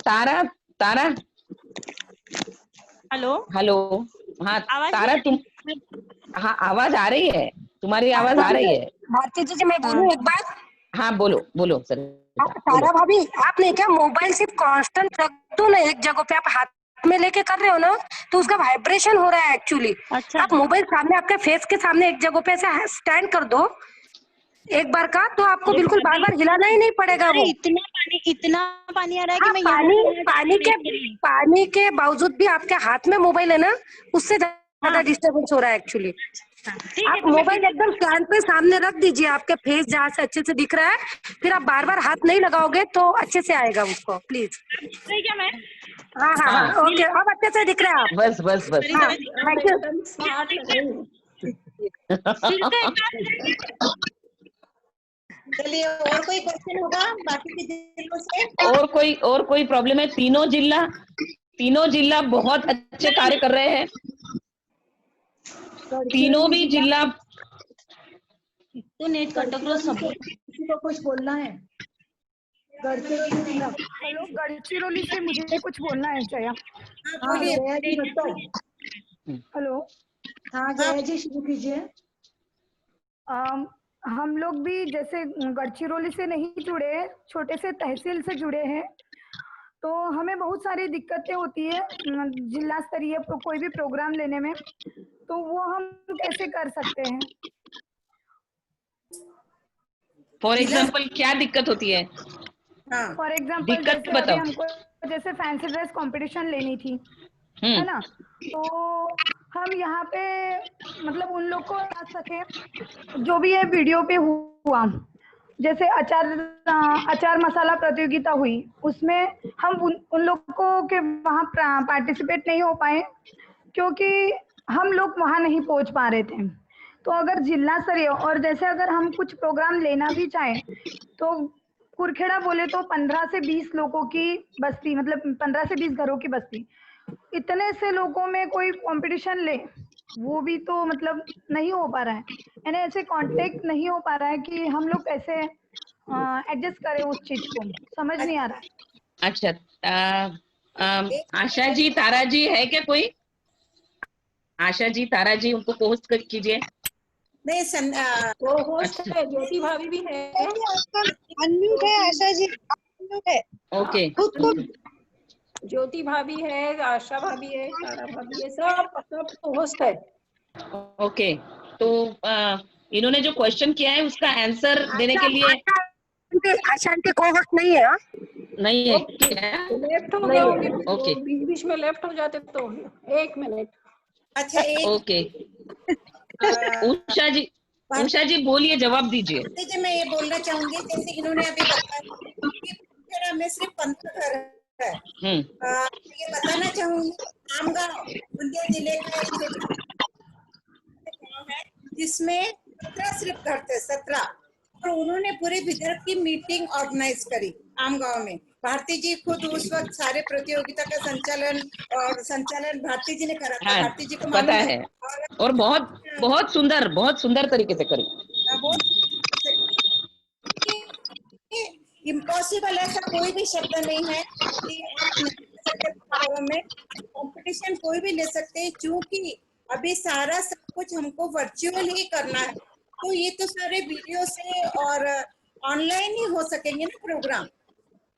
तारा तारा हेलो हेलो, हाँ आवाज तारा तुम, हाँ आवाज आ रही है, तुम्हारी आवाज आ रही है। भारती जी मैं बोलूं एक बात? हाँ बोलो बोलो सर। तारा भाभी, आपने क्या मोबाइल सिर्फ कांस्टेंट रख दो ना एक जगह पे, आप हाथ में लेके कर रहे हो ना तो उसका वाइब्रेशन हो रहा है एक्चुअली। अच्छा। आप मोबाइल सामने आपके फेस के सामने एक जगह पे ऐसे स्टैंड कर दो एक बार का, तो आपको बिल्कुल बार बार हिलाना ही नहीं पड़ेगा। वो इतना पानी आ रहा है कि मैं पानी के बावजूद भी आपके हाथ में मोबाइल है ना, उससे ज्यादा डिस्टर्बेंस हो रहा है एक्चुअली। आप मोबाइल एकदम स्टैंड पे सामने रख दीजिए, आपके फेस जहाँ से अच्छे से दिख रहा है, फिर आप बार बार हाथ नहीं लगाओगे तो अच्छे से आएगा उसको, प्लीज। ठीक है मैम। हाँ, ओके, अब अच्छे से दिख रहा है आप। बस बस बस। Thank you. स्मार्ट लग रही है। चलिए, और कोई क्वेश्चन होगा बाकी के जिलों से? और कोई प्रॉब्लम है? तीनों जिला बहुत अच्छे कार्य कर रहे हैं, तीनों भी जिला। तो नेट कटक सब किसी को कुछ बोलना है? गढ़चिरौली हेलो, गढ़चिरौली से मुझे कुछ बोलना है जया। हाँ जया जी बताओ। हेलो। हाँ जया जी शुरू कीजिए। हम लोग भी जैसे गढ़चिरौली से नहीं जुड़े, छोटे से तहसील से जुड़े हैं, तो हमें बहुत सारी दिक्कतें होती है जिला स्तरीय कोई भी प्रोग्राम लेने में, तो वो हम कैसे कर सकते हैं? फॉर एग्जाम्पल क्या दिक्कत होती है? फॉर एग्जाम्पल दिक्कत जैसे अभी बताओ। हमको जैसे फैंसी ड्रेस कंपटीशन लेनी थी, है ना, तो हम यहाँ पे मतलब उन लोग को आ सके, जो भी है वीडियो पे हुआ, जैसे अचार मसाला प्रतियोगिता हुई, उसमें हम उन लोगों के वहाँ पार्टिसिपेट नहीं हो पाए क्योंकि हम लोग वहाँ नहीं पहुँच पा रहे थे। तो अगर जिला स्तरीय और जैसे अगर हम कुछ प्रोग्राम लेना भी चाहें तो कुरखेड़ा बोले तो 15 से 20 लोगों की बस्ती, मतलब 15 से 20 घरों की बस्ती, इतने से लोगों में कोई कंपटीशन ले, वो भी तो मतलब नहीं हो पा रहा है, यानी ऐसे कांटेक्ट नहीं हो पा रहा है कि हम लोग कैसे एडजस्ट करें उस चीज को, समझ नहीं आ रहा है। अच्छा, आशा जी, तारा जी है क्या कोई? आशा जी, तारा जी, उनको पोस्ट कीजिए। नहीं होस्ट है, ज्योति भाभी भी है। अनम्यूट है आशा जी, अनम्यूट है। ओके, ज्योति भाभी है, आशा भाभी है, तारा भाभी है, सब होस्ट है। ओके, तो इन्होंने जो क्वेश्चन किया है उसका आंसर देने के लिए आशा आंटी को होस्ट नहीं है? नहीं है क्या? लेफ्ट हो गए होंगे, ओके, बीच बीच में लेफ्ट हो जाते तो। एक मिनट। अच्छा, ओके। उषा जी बोलिए, जवाब दीजिए। जी मैं ये बोलना चाहूंगी, जैसे इन्होंने अभी बताया कि कुरखेड़ा में सिर्फ 15 घर है। ये बताना चाहूंगी, आमगांव बूंदिया जिले का एक गाँव है जिसमें 17 सिर्फ घर थे, 17, और उन्होंने पूरे विदर्भ की मीटिंग ऑर्गेनाइज करी आमगांव में। भारती जी खुद उस वक्त सारे प्रतियोगिता का संचालन भारती जी ने करा था। हाँ, भारती जी को पता मालूम है, और बहुत सुंदर तरीके से करी। इम्पॉसिबल ऐसा कोई भी शब्द नहीं है कि आप नहीं ले सकते में कंपटीशन, कोई भी ले सकते हैं, क्योंकि अभी सारा सब कुछ हमको वर्चुअल ही करना है। तो ये तो सारे वीडियो से और ऑनलाइन ही हो सकेंगे ना प्रोग्राम।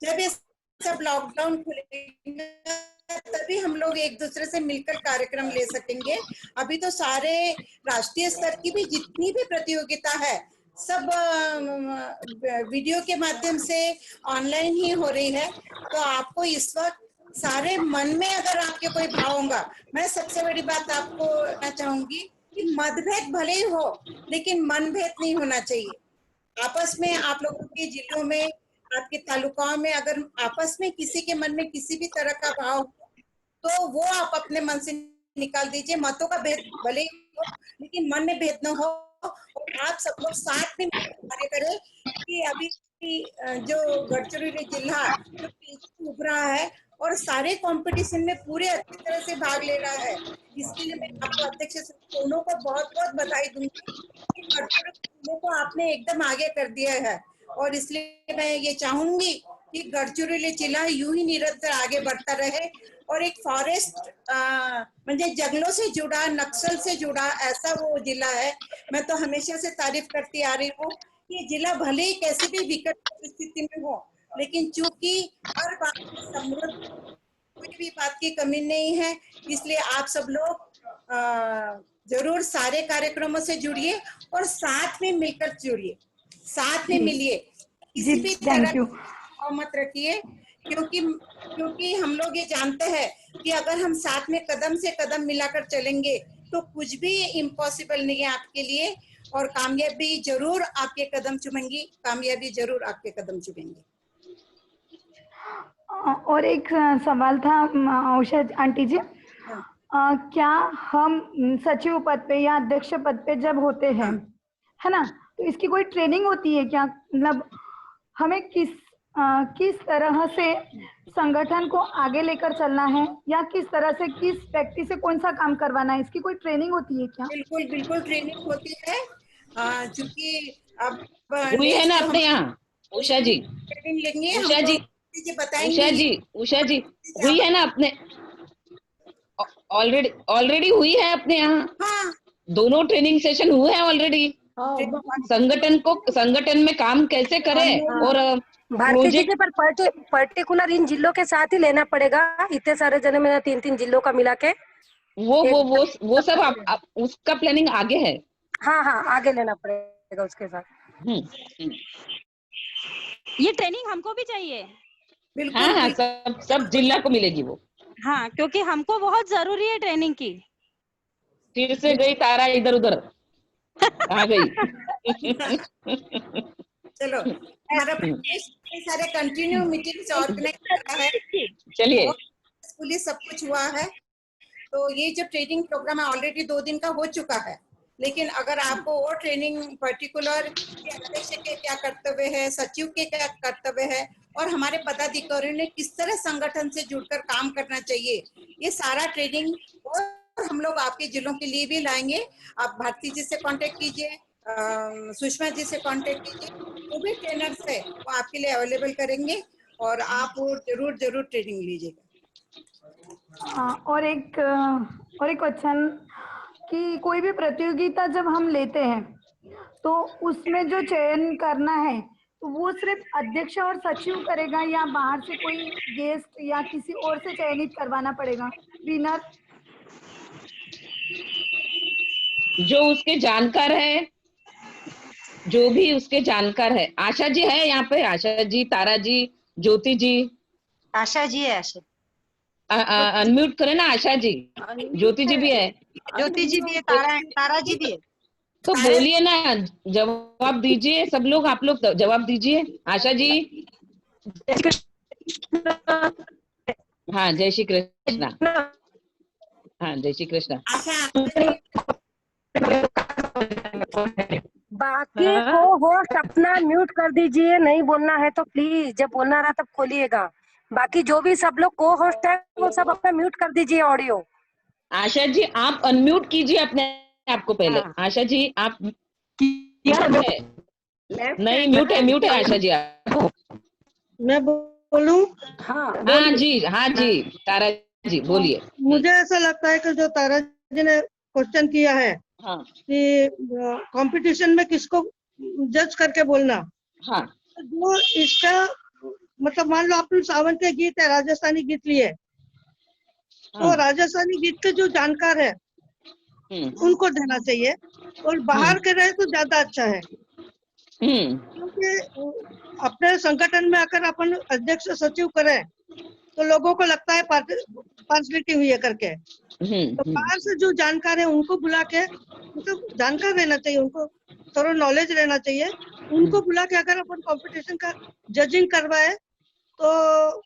जब ये सब लॉकडाउन खुलेगा तभी हम लोग एक दूसरे से मिलकर कार्यक्रम ले सकेंगे। अभी तो सारे राष्ट्रीय स्तर की भी जितनी भी प्रतियोगिता है सब वीडियो के माध्यम से ऑनलाइन ही हो रही है। तो आपको इस वक्त सारे मन में अगर आपके कोई भाव होगा, मैं सबसे बड़ी बात आपको कहना चाहूंगी कि मतभेद भले ही हो, लेकिन मनभेद नहीं होना चाहिए। आपस में आप लोगों के जिलों में, आपके तालुकाओं में अगर आपस में किसी के मन में किसी भी तरह का भाव हो, तो वो आप अपने मन से निकाल दीजिए। मतों का भेद भले ही हो, लेकिन मन में भेद न हो। और आप सब लोग साथ में कार्य करें कि अभी जो गढ़चिरोली जिला जो पीछे उभ रहा है और सारे कंपटीशन में पूरे अच्छी तरह से भाग ले रहा है, इसके लिए मैं आपको अध्यक्ष दोनों को बहुत बहुत बधाई दूंगी कि गढ़चिरोली जिले को आपने एकदम आगे कर दिया है। और इसलिए मैं ये चाहूंगी कि गढ़चिरोली जिला यूं ही निरंतर आगे बढ़ता रहे और एक फॉरेस्ट म्हणजे जंगलों से जुड़ा, नक्सल से जुड़ा ऐसा वो जिला है। मैं तो हमेशा से तारीफ करती आ रही हूँ कि जिला भले ही कैसी भी विकट परिस्थिति में हो, लेकिन चूंकि हर बात में समृद्ध, कोई भी बात की कमी नहीं है, इसलिए आप सब लोग जरूर सारे कार्यक्रमों से जुड़िए और साथ में मिलकर जुड़िए, साथ में मिलिए, किसी भी तरह का मत रखिए, क्योंकि हम लोग ये जानते हैं कि अगर हम साथ में कदम से कदम मिलाकर चलेंगे तो कुछ भी इम्पॉसिबल नहीं है आपके लिए, और कामयाबी जरूर आपके कदम चूमेंगी, कामयाबी जरूर आपके कदम चूमेंगी। और एक सवाल था उषा आंटी जी, क्या हम सचिव पद पे या अध्यक्ष पद पे जब होते हैं, है ना, तो इसकी कोई ट्रेनिंग होती है क्या? मतलब हमें किस तरह से संगठन को आगे लेकर चलना है या किस तरह से, किस व्यक्ति से कौन सा काम करवाना है, इसकी कोई ट्रेनिंग होती है क्या? बिल्कुल बिल्कुल ट्रेनिंग होती है, क्योंकि अब हुई है ना अपने यहाँ उषा जी, ट्रेनिंग लेंगे, उषा जी बताएंगे। उषा जी हुई है ना अपने, ऑलरेडी हुई है अपने यहाँ। हाँ, दोनों ट्रेनिंग सेशन हुए हैं ऑलरेडी। संगठन में काम कैसे करें और भारतीय जी के पर पर्टिकुलर इन जिलों के साथ ही लेना पड़ेगा, इतने सारे जने में 3-3 जिलों का मिला के वो सब आप उसका प्लानिंग आगे है। हाँ आगे लेना पड़ेगा उसके साथ। ये ट्रेनिंग हमको भी चाहिए। बिल्कुल। हाँ सब जिला को मिलेगी वो। हाँ, क्योंकि हमको बहुत जरूरी है ट्रेनिंग की। फिर से गई तारा इधर उधर आ गई। चलो, हमारा प्रदेश सारे कंटिन्यू मीटिंग्स ऑर्गेनाइज कर रहा है, चलिए पुलिस सब कुछ हुआ है, तो ये जो ट्रेनिंग प्रोग्राम है ऑलरेडी 2 दिन का हो चुका है। लेकिन अगर आपको और ट्रेनिंग पर्टिकुलर अध्यक्ष के क्या कर्तव्य है, सचिव के क्या कर्तव्य है और हमारे पदाधिकारियों ने किस तरह संगठन से जुड़कर काम करना चाहिए, ये सारा ट्रेनिंग और हम लोग आपके जिलों के लिए भी लाएंगे। आप भारती जी से कांटेक्ट कीजिए, सुषमा जी से कांटेक्ट कीजिए, जो भी ट्रेनर्स है वो आपके लिए अवेलेबल करेंगे और आप जरूर ट्रेनिंग लीजिएगा। और एक क्वेश्चन कि कोई भी प्रतियोगिता जब हम लेते हैं तो उसमें जो चयन करना है तो वो सिर्फ अध्यक्ष और सचिव करेगा या बाहर से कोई गेस्ट या किसी और से चयनित करवाना पड़ेगा विनर? जो उसके जानकार है, जो भी उसके जानकार है। आशा जी है यहाँ पे, आशा जी, तारा जी, ज्योति जी। आशा जी है। अनम्यूट करें ना आशा जी। ज्योति जी भी है, ज्योति जी भी है, तारा जी भी है। तो बोलिए ना, जवाब दीजिए सब लोग, आप लोग जवाब दीजिए। आशा जी। हाँ जय श्री कृष्णा। हाँ जय श्री कृष्णा। बाकी को होस्ट अपना म्यूट कर दीजिए, नहीं बोलना है तो प्लीज, जब बोलना रहा तब खोलिएगा। बाकी जो भी सब लोग को होस्ट है वो सब अपना म्यूट कर दीजिए ऑडियो। आशा जी आप अनम्यूट कीजिए अपने आपको पहले। आशा जी आप नहीं, म्यूट है आशा जी आप। मैं बोलूं? हाँ जी तारा जी बोलिए। मुझे ऐसा लगता है कि जो तारा जी ने क्वेश्चन किया है कि कंपटीशन में किसको जज करके बोलना, जो इसका मतलब मान लो आपने सावन के गीत है, राजस्थानी गीत लिए, तो राजस्थानी गीत के जो जानकार है उनको देना चाहिए और बाहर के रहे तो ज्यादा अच्छा है, क्योंकि अपने संगठन में अगर अपन अध्यक्ष सचिव करें तो लोगों को लगता है पार्शलिटी हुई है करके, तो बाहर से जो जानकार है उनको बुला के मतलब जानकार रहना चाहिए, उनको थोड़ा नॉलेज रहना चाहिए। उनको बुला के अगर अपन कंपटीशन का जजिंग करवाए तो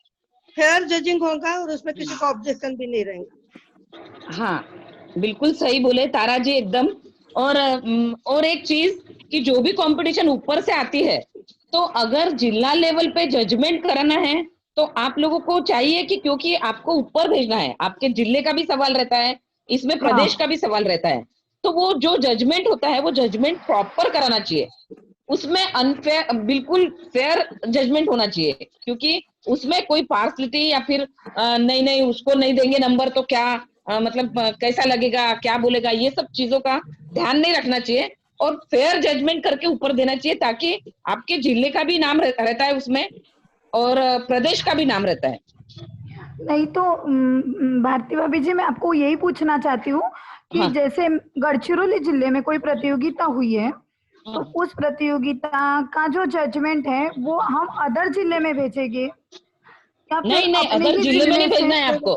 फेयर जजिंग होगा और उसमें किसी का ऑब्जेक्शन भी नहीं रहेगा। हाँ बिल्कुल सही बोले तारा जी एकदम। और एक चीज कि जो भी कंपटीशन ऊपर से आती है, तो अगर जिला लेवल पे जजमेंट कराना है तो आप लोगों को चाहिए कि, क्योंकि आपको ऊपर भेजना है, आपके जिले का भी सवाल रहता है, इसमें प्रदेश का भी सवाल रहता है, तो वो जो जजमेंट होता है वो जजमेंट प्रॉपर कराना चाहिए। उसमें अनफेयर, बिल्कुल फेयर जजमेंट होना चाहिए, क्योंकि उसमें कोई पार्सलिटी या फिर नहीं नहीं उसको नहीं देंगे नंबर तो क्या मतलब कैसा लगेगा, क्या बोलेगा, ये सब चीजों का ध्यान नहीं रखना चाहिए और फेयर जजमेंट करके ऊपर देना चाहिए, ताकि आपके जिले का भी नाम रहता है उसमें और प्रदेश का भी नाम रहता है। नहीं तो भारती भाभी जी, मैं आपको यही पूछना चाहती हूँ कि हाँ। जैसे गढ़चिरौली जिले में कोई प्रतियोगिता हुई है, तो उस प्रतियोगिता का जो जजमेंट है वो हम अदर जिले में भेजेंगे या फिर नहीं अपने अदर ही जिले में नहीं से? भेजना है आपको।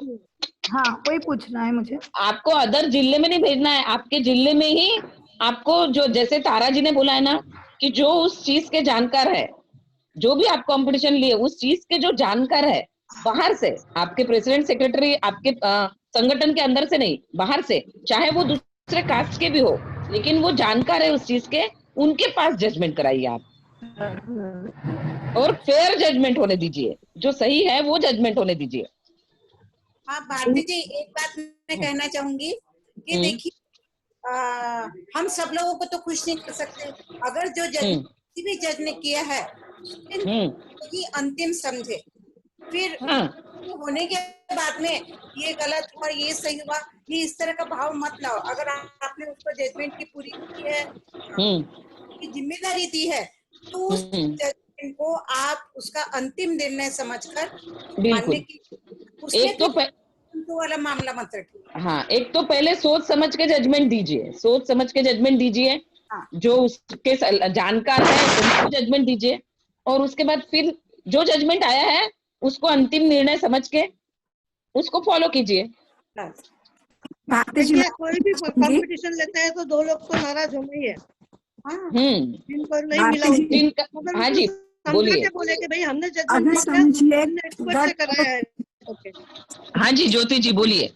हाँ, वही पूछना है मुझे। आपको अदर जिले में नहीं भेजना है, आपके जिले में ही आपको, जो जैसे तारा जी ने बोला है ना कि जो उस चीज के जानकार है, जो भी आप कंपटीशन लिए उस चीज के जो जानकार है, बाहर से आपके प्रेसिडेंट सेक्रेटरी, आपके संगठन के अंदर से नहीं, बाहर से, चाहे वो दूसरे कास्ट के भी हो, लेकिन वो जानकार है उस चीज के, उनके पास जजमेंट कराइए आप और फेयर जजमेंट होने दीजिए, जो सही है वो जजमेंट होने दीजिए। हाँ भारती जी, एक बात मैं कहना चाहूंगी कि देखिए, हम सब लोगों को तो खुश नहीं कर सकते। अगर जो जज, किसी भी जज ने किया है ही अंतिम समझे, फिर होने के बाद में ये गलत हुआ, ये सही हुआ, ये इस तरह का भाव मत लाओ। अगर आपने उसको जजमेंट की पूरी की है, की जिम्मेदारी दी है, तो उस जजमेंट को आप उसका अंतिम निर्णय समझकर मानने की, एक तो वाला मामला मत रखिए। हाँ, एक तो पहले सोच समझ के जजमेंट दीजिए, सोच समझ के जजमेंट दीजिए। हाँ। जो उसके जानकार है उनको जजमेंट दीजिए और उसके बाद फिर जो जजमेंट आया है उसको अंतिम निर्णय समझ के उसको फॉलो कीजिए। कोई भी कंपटीशन लेते हैं तो दो लोग तो नाराज होंगे ही है। जिनको नहीं मिला, हाँ जी बोलिए। बोले कि भाई हमने जजमेंट कराया है। हाँ जी ज्योति जी बोलिए।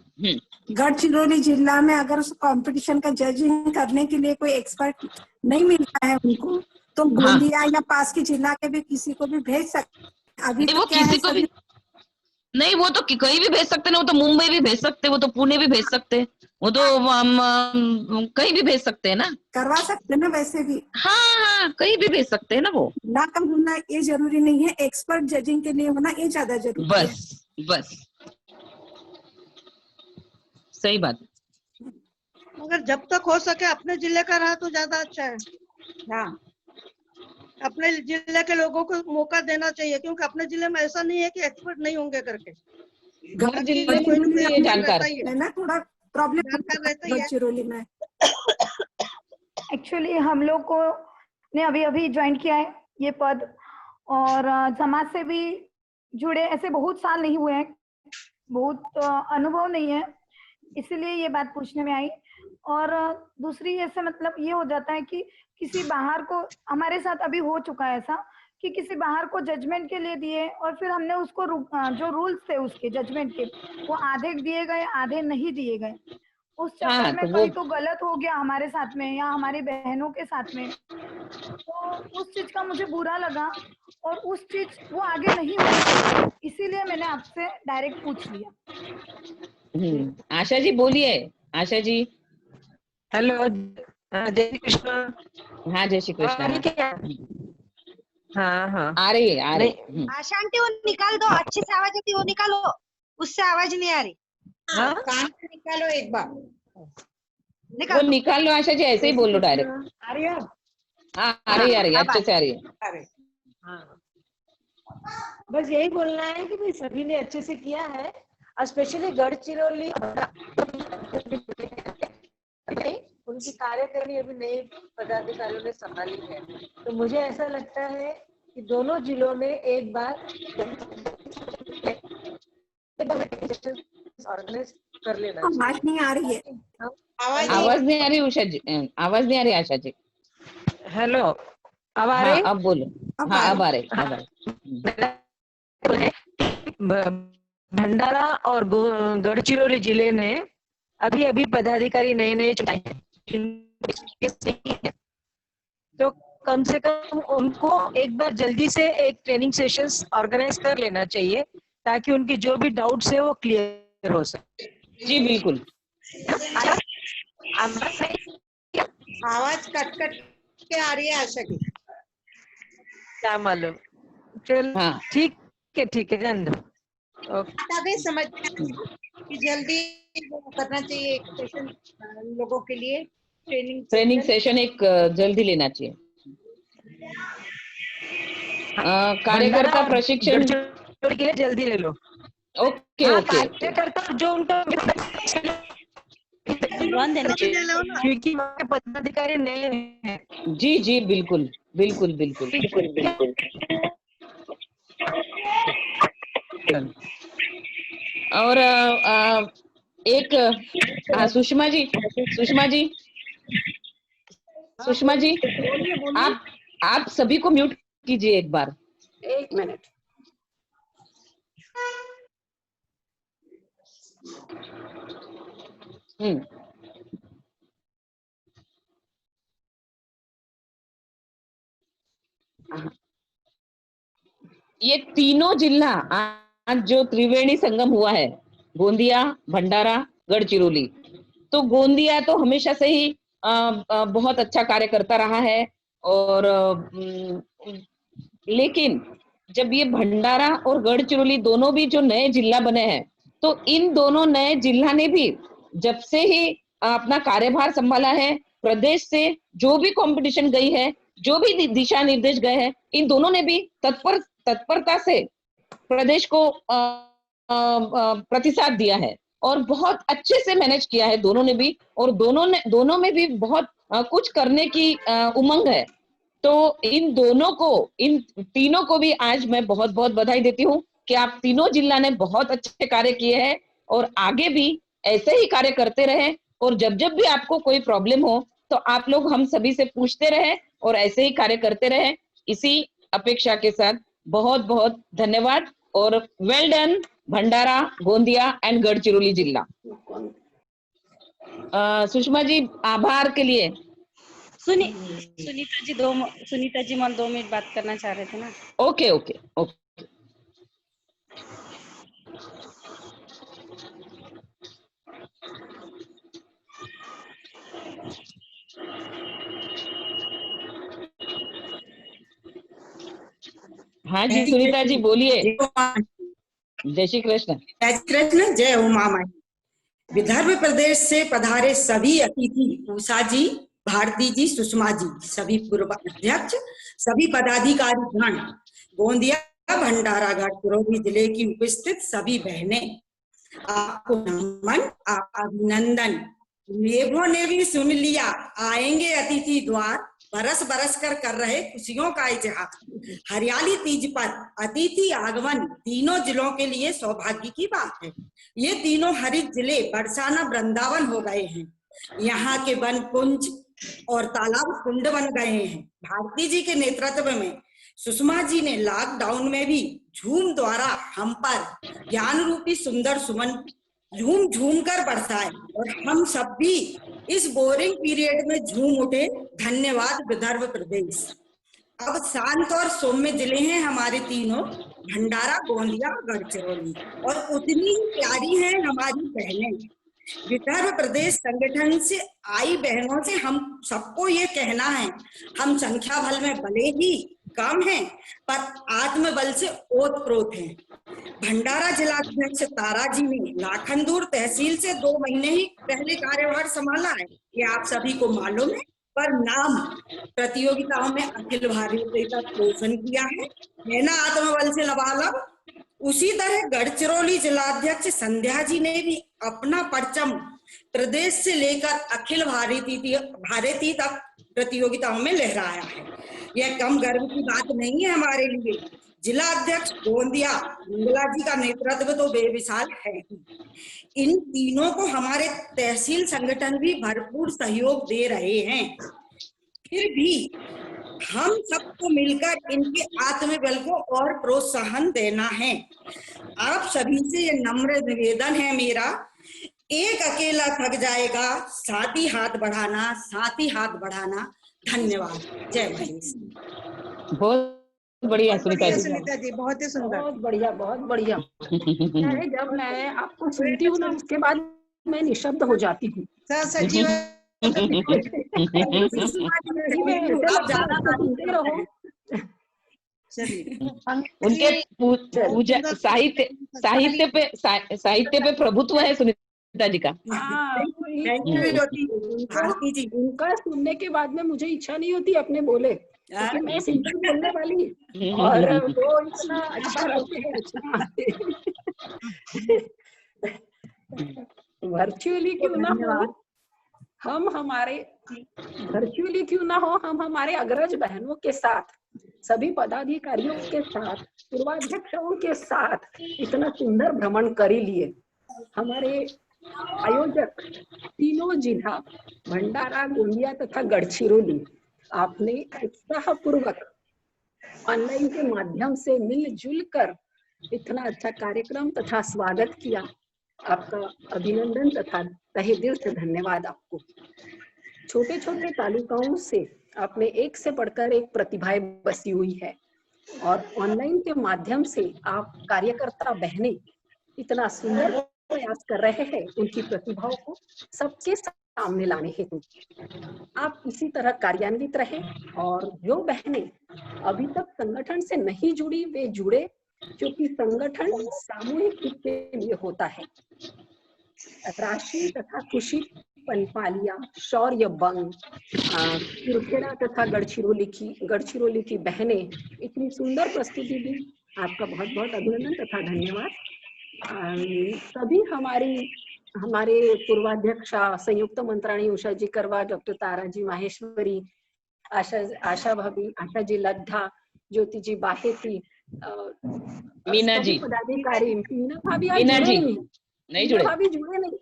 गढ़चिरौली जिला में अगर उस कंपटीशन का जजिंग करने के लिए कोई एक्सपर्ट नहीं मिलता है उनको, तो गोंदिया या पास के जिला के भी किसी को भी भेज सकते। अभी तो क्या है, भी नहीं, वो तो कहीं भी भेज सकते ना, वो तो मुंबई भी भेज सकते, वो तो पुणे भी भेज सकते, वो तो कहीं भी भेज सकते हैं ना, करवा सकते हैं ना वैसे भी। हाँ कहीं भी भेज सकते हैं ना, वो ना कम होना ये जरूरी नहीं है, एक्सपर्ट जजिंग के लिए होना ये ज्यादा जरूरी है। बस सही बात। मगर जब तक हो सके अपने जिले का रहा तो ज्यादा अच्छा है। हाँ, अपने जिले के लोगों को मौका देना चाहिए, क्योंकि अपने जिले में ऐसा नहीं है कि एक्सपर्ट नहीं होंगे करके। घर जिले में जानकार है ना, थोड़ा प्रॉब्लम रहता है गढ़चिरौली में। एक्चुअली हम लोग को ने अभी ज्वाइन किया है ये पद, और समाज से भी जुड़े ऐसे बहुत साल नहीं हुए हैं, बहुत अनुभव नहीं है, इसीलिए ये बात पूछने में आई। और दूसरी ऐसे मतलब ये हो जाता है कि किसी बाहर को, हमारे साथ अभी हो चुका है ऐसा कि किसी बाहर को जजमेंट के लिए दिए और फिर हमने उसको जो रूल्स थे उसके जजमेंट के, वो आधे दिए गए आधे नहीं दिए गए। उस चक्कर में कहीं तो गलत हो गया हमारे साथ में या हमारी बहनों के साथ में, तो उस चीज का मुझे बुरा लगा और उस चीज वो आगे नहीं हुई, इसीलिए मैंने आपसे डायरेक्ट पूछ लिया। आशा जी बोलिए। आशा जी हेलो, जय श्री कृष्ण। हाँ जय श्री कृष्ण। हाँ आ रही है। आशा आंटी वो निकाल दो, अच्छी से आवाज आती, वो निकालो, उससे आवाज नहीं आ रही। कान से निकालो एक बार, वो निकाल लो आशा जी, ऐसे ही बोल लो डायरेक्ट। आ रही है? हाँ आ रही है, अच्छे से आ रही है। हाँ, बस यही बोलना है कि भाई सभी ने अच्छे से किया है, स्पेशली गढ़चिरौली उनकी कार्यकारिणी अभी नए पदाधिकारियों ने संभाली है, तो मुझे ऐसा लगता है कि दोनों जिलों में एक बार ऑर्गेनाइज कर लेना। बात नहीं आ रही है। आवाज नहीं आ रही उषा जी, आवाज नहीं आ रही आशा जी। हेलो, अब आ हाँ रही? अब बोलो। हाँ अब आ रही, अब आ रही। भंडारा और गढ़चिरौली जिले ने अभी अभी पदाधिकारी नए चुनाए हैं, तो कम से कम उनको एक बार जल्दी से एक ट्रेनिंग सेशंस ऑर्गेनाइज कर लेना चाहिए ताकि उनकी जो भी डाउट्स है वो क्लियर हो सके। जी बिल्कुल। आवाज कट के आ रही है आशा की। क्या मालूम, चल ठीक है जान दो। तभी समझ कि जल्दी वो करना चाहिए एक सेशन लोगों के लिए, ट्रेनिंग सेशन एक जल्दी लेना चाहिए। कार्यकर्ता प्रशिक्षण के लिए जल्दी ले लो। Okay okay. कार्यकर्ता जो उनका क्योंकि वहाँ के पदाधिकारी नए हैं। जी जी बिल्कुल बिल्कुल बिल्कुल बिल्कुल। और एक सुषमा जी आप सभी को म्यूट कीजिए एक बार। एक मिनट। ये तीनों जिला आज जो त्रिवेणी संगम हुआ है, गोंदिया, भंडारा, गढ़चिरौली, तो गोंदिया तो हमेशा से ही बहुत अच्छा कार्य करता रहा है। और लेकिन जब ये भंडारा और गढ़चिरौली दोनों भी जो नए जिला बने हैं, तो इन दोनों नए जिला ने भी जब से ही अपना कार्यभार संभाला है, प्रदेश से जो भी कंपटीशन गई है, जो भी दिशा निर्देश गए हैं, इन दोनों ने भी तत्परता से प्रदेश को प्रतिसाद दिया है और बहुत अच्छे से मैनेज किया है दोनों ने भी। और दोनों में भी बहुत कुछ करने की उमंग है। तो इन तीनों को भी आज मैं बहुत बहुत बधाई देती हूँ कि आप तीनों जिला ने बहुत अच्छे कार्य किए हैं और आगे भी ऐसे ही कार्य करते रहे। और जब जब भी आपको कोई प्रॉब्लम हो तो आप लोग हम सभी से पूछते रहे और ऐसे ही कार्य करते रहे। इसी अपेक्षा के साथ बहुत बहुत धन्यवाद और well done Bhandara, Gondia and Gadchiroli जिला। सुषमा जी आभार के लिए। सुनीता जी मन 2 मिनट बात करना चाह रहे थे ना। Okay okay okay. हाँ जी सुनीता जी बोलिए। जय श्री कृष्ण। जय श्री कृष्ण, जय उमा माई। विदर्भ प्रदेश से पधारे सभी अतिथि, उषा जी, भारती जी, सुषमा जी, सभी पूर्व अध्यक्ष, सभी पदाधिकारी गण, गोंदिया, भंडारा, गढ़चिरौली जिले की उपस्थित सभी बहनें, आपको नमन, अभिनंदन। मेघों ने भी सुन लिया, आएंगे अतिथि द्वार, बरस बरस कर रहे खुशियों का इजहार। हरियाली तीज पर अतिथि आगमन तीनों जिलों के लिए सौभाग्य की बात है। ये तीनों हरित जिले बरसाना वृंदावन हो गए हैं। यहाँ के वन कुंज और तालाब कुंड बन गए हैं। भारती जी के नेतृत्व में सुषमा जी ने लॉकडाउन में भी झूम द्वारा हम पर ज्ञान रूपी सुंदर सुमन झूम झूम कर बरसाए और हम सब भी इस बोरिंग पीरियड में झूम उठे। धन्यवाद विदर्भ प्रदेश। अब शांत और सौम्य जिले हैं हमारे तीनों, भंडारा, गोंदिया, गढ़चिरौली, और उतनी ही प्यारी हैं हमारी बहनें। विदर्भ प्रदेश संगठन से आई बहनों से हम सबको ये कहना है, हम संख्या बल में भले ही कम हैं पर आत्मबल से ओतप्रोत हैं। भंडारा जिलाध्यक्ष तारा जी ने लाखनदूर तहसील से 2 महीने ही पहले कार्यभार संभाला है, ये आप सभी को मालूम है, पर नाम प्रतियोगिताओं में अखिल भारतीय तक रोशन किया है ना आत्मबल से लबालब। उसी तरह गढ़चिरौली जिलाध्यक्ष संध्या जी ने भी अपना परचम प्रदेश से लेकर अखिल भारतीय तक प्रतियोगिताओं में लहराया है। यह कम गर्व की बात नहीं है हमारे लिए। जिला अध्यक्ष गोंदिया मंगला जी का नेतृत्व तो बेमिसाल है ही। इन तीनों को हमारे तहसील संगठन भी भरपूर सहयोग दे रहे हैं। फिर भी हम सबको मिलकर इनके आत्मबल को और प्रोत्साहन देना है। आप सभी से ये नम्र निवेदन है मेरा, एक अकेला थक जाएगा, साथ ही हाथ बढ़ाना, साथ ही हाथ बढ़ाना। धन्यवाद। जय महेश। बहुत बढ़िया सुनीता जी, सुनीता जी बहुत ही सुंदर, बहुत बढ़िया, बहुत बढ़िया। जब मैं आपको सुनती हूँ ना, उसके बाद मैं निशब्द हो जाती हूँ। सचिव उनके पूजा साहित्य पे प्रभुत्व है सुनीता जी का। उनका सुनने के बाद में मुझे इच्छा नहीं होती अपने बोले, क्योंकि मैं सिंपल बोलने वाली और वो इतना अच्छा रहते हैं, अच्छा। वर्चुअली क्यों ना हो हम हमारे अग्रज बहनों के साथ, सभी पदाधिकारियों के साथ, पूर्वाध्यक्षों के साथ इतना सुंदर भ्रमण कर ही लिए। हमारे आयोजक तीनों जिला भंडारा, गोंदिया तथा गढ़चिरौली, आपने उत्साहपूर्वक ऑनलाइन के माध्यम से मिलजुल कर इतना अच्छा कार्यक्रम तथा स्वागत किया। आपका अभिनंदन तथा तहे दिल से धन्यवाद आपको। छोटे छोटे तालुकाओं से आपने एक से बढ़कर एक प्रतिभाएं बसी हुई है और ऑनलाइन के माध्यम से आप कार्यकर्ता बहनें इतना सुंदर प्रयास कर रहे हैं उनकी प्रतिभाओं को सबके सामने लाने हेतु। आप इसी तरह कार्यान्वित रहे और जो बहनें अभी तक संगठन से नहीं जुड़ी वे जुड़े, क्योंकि संगठन सामूहिक हित के लिए होता है। राशि तथा खुशी पनपालिया, शौर्य बंग, कुरखेड़ा तथा गढ़चिरौली की बहनें इतनी सुंदर प्रस्तुति दी, आपका बहुत बहुत अभिनंदन तथा धन्यवाद। सभी हमारे पूर्वाध्यक्षा संयुक्त मंत्राणी उषा जी करवा, डॉक्टर तारा जी माहेश्वरी, आशा भाभी, आशा जी लड्ढा, ज्योति जी बाहेती, मीना जी, पदाधिकारी, मीना भाभी नहीं जुड़े, भाभी जुड़े नहीं,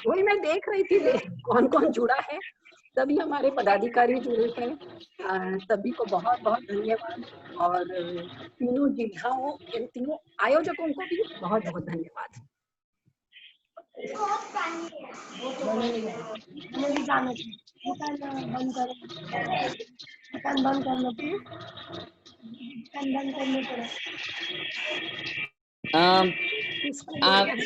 वही मैं देख रही थी कौन कौन जुड़ा है। सभी हमारे पदाधिकारी जुड़े हैं, सभी को बहुत बहुत धन्यवाद और तीनों जिलाओं के तीनों आयोजकों को भी बहुत बहुत धन्यवाद।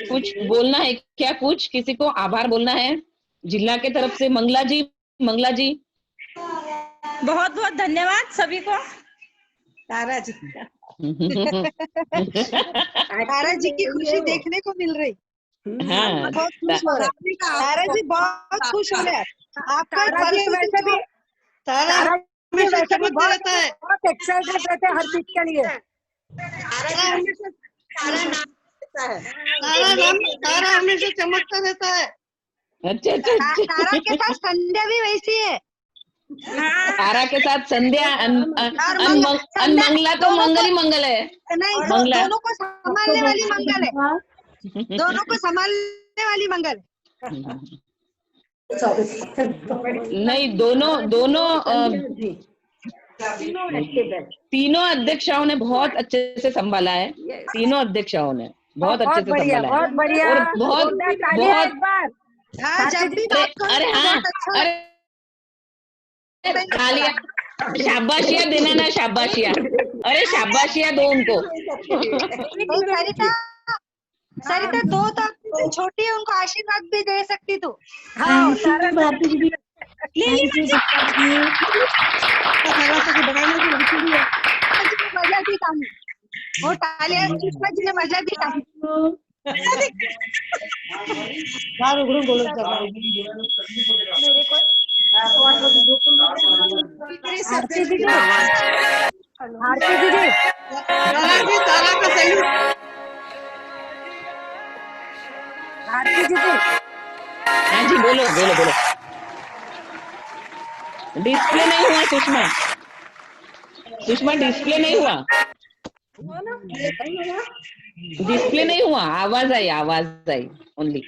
कुछ बोलना है क्या? कुछ किसी को आभार बोलना है जिला के तरफ से? मंगला जी बहुत बहुत धन्यवाद सभी को। तारा जी तारा जी की खुशी देखने को मिल रही। हाँ, बहुत खुश हो रहे तारा जी, बहुत खुश हो रहे हैं। आपका वैसे भी तारा रहता है, बहुत एक्साइटेड रहते हैं हर चीज के लिए। तारा हमेशा चमकता रहता है। अच्छा। तारा के साथ संध्या भी वैसी है। तारा के साथ संध्या, मंगला तो मंगल ही मंगल है। नहीं, दोनों को संभालने वाली मंगल है, दोनों को संभालने वाली मंगल है। नहीं, तीनों अध्यक्षाओं ने बहुत अच्छे से संभाला है। तीनों अध्यक्षाओं ने बहुत अच्छे से संभाला है। बहुत बढ़िया, और बहुत जब भी बात करो, अरे हाँ, अरे तालियां, शाबाशिया देना ना, शाबाशिया, अरे शाबाशिया दो उनको। सरिता दो तो छोटी है, उनको आशीर्वाद भी दे सकती तू। हाँ, मजा भी काम, वो तालियां सुषमा जी ने मजा भी काम। मेरे को आरती दीदी, तारा का सैल्यूट। आरती दीदी, हाँ जी, बोलो। डिस्प्ले नहीं हुआ सुषमा, डिस्प्ले नहीं हुआ। हुआ ना, ऐसा ही हुआ। डिस्प्ले नहीं हुआ, आवाज आई ओनली।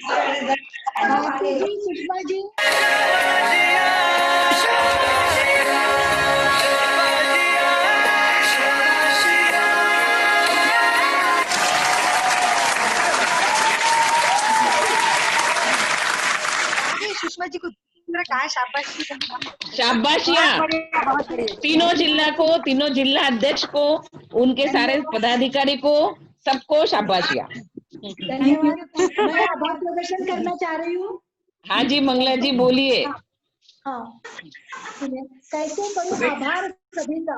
भारती जी, सुषमा जी, सुषमा जी को कहा शाबाशी। शाबाशियाँ तीनों जिला अध्यक्ष को, उनके सारे पदाधिकारी को, सबको शाबाशियाँ। धन्यवाद। मैं आभार प्रदर्शन करना चाह रही हूँ। हाँ जी मंगला जी बोलिए। हाँ, सुनिए, कैसे करूँ आभार सभी का,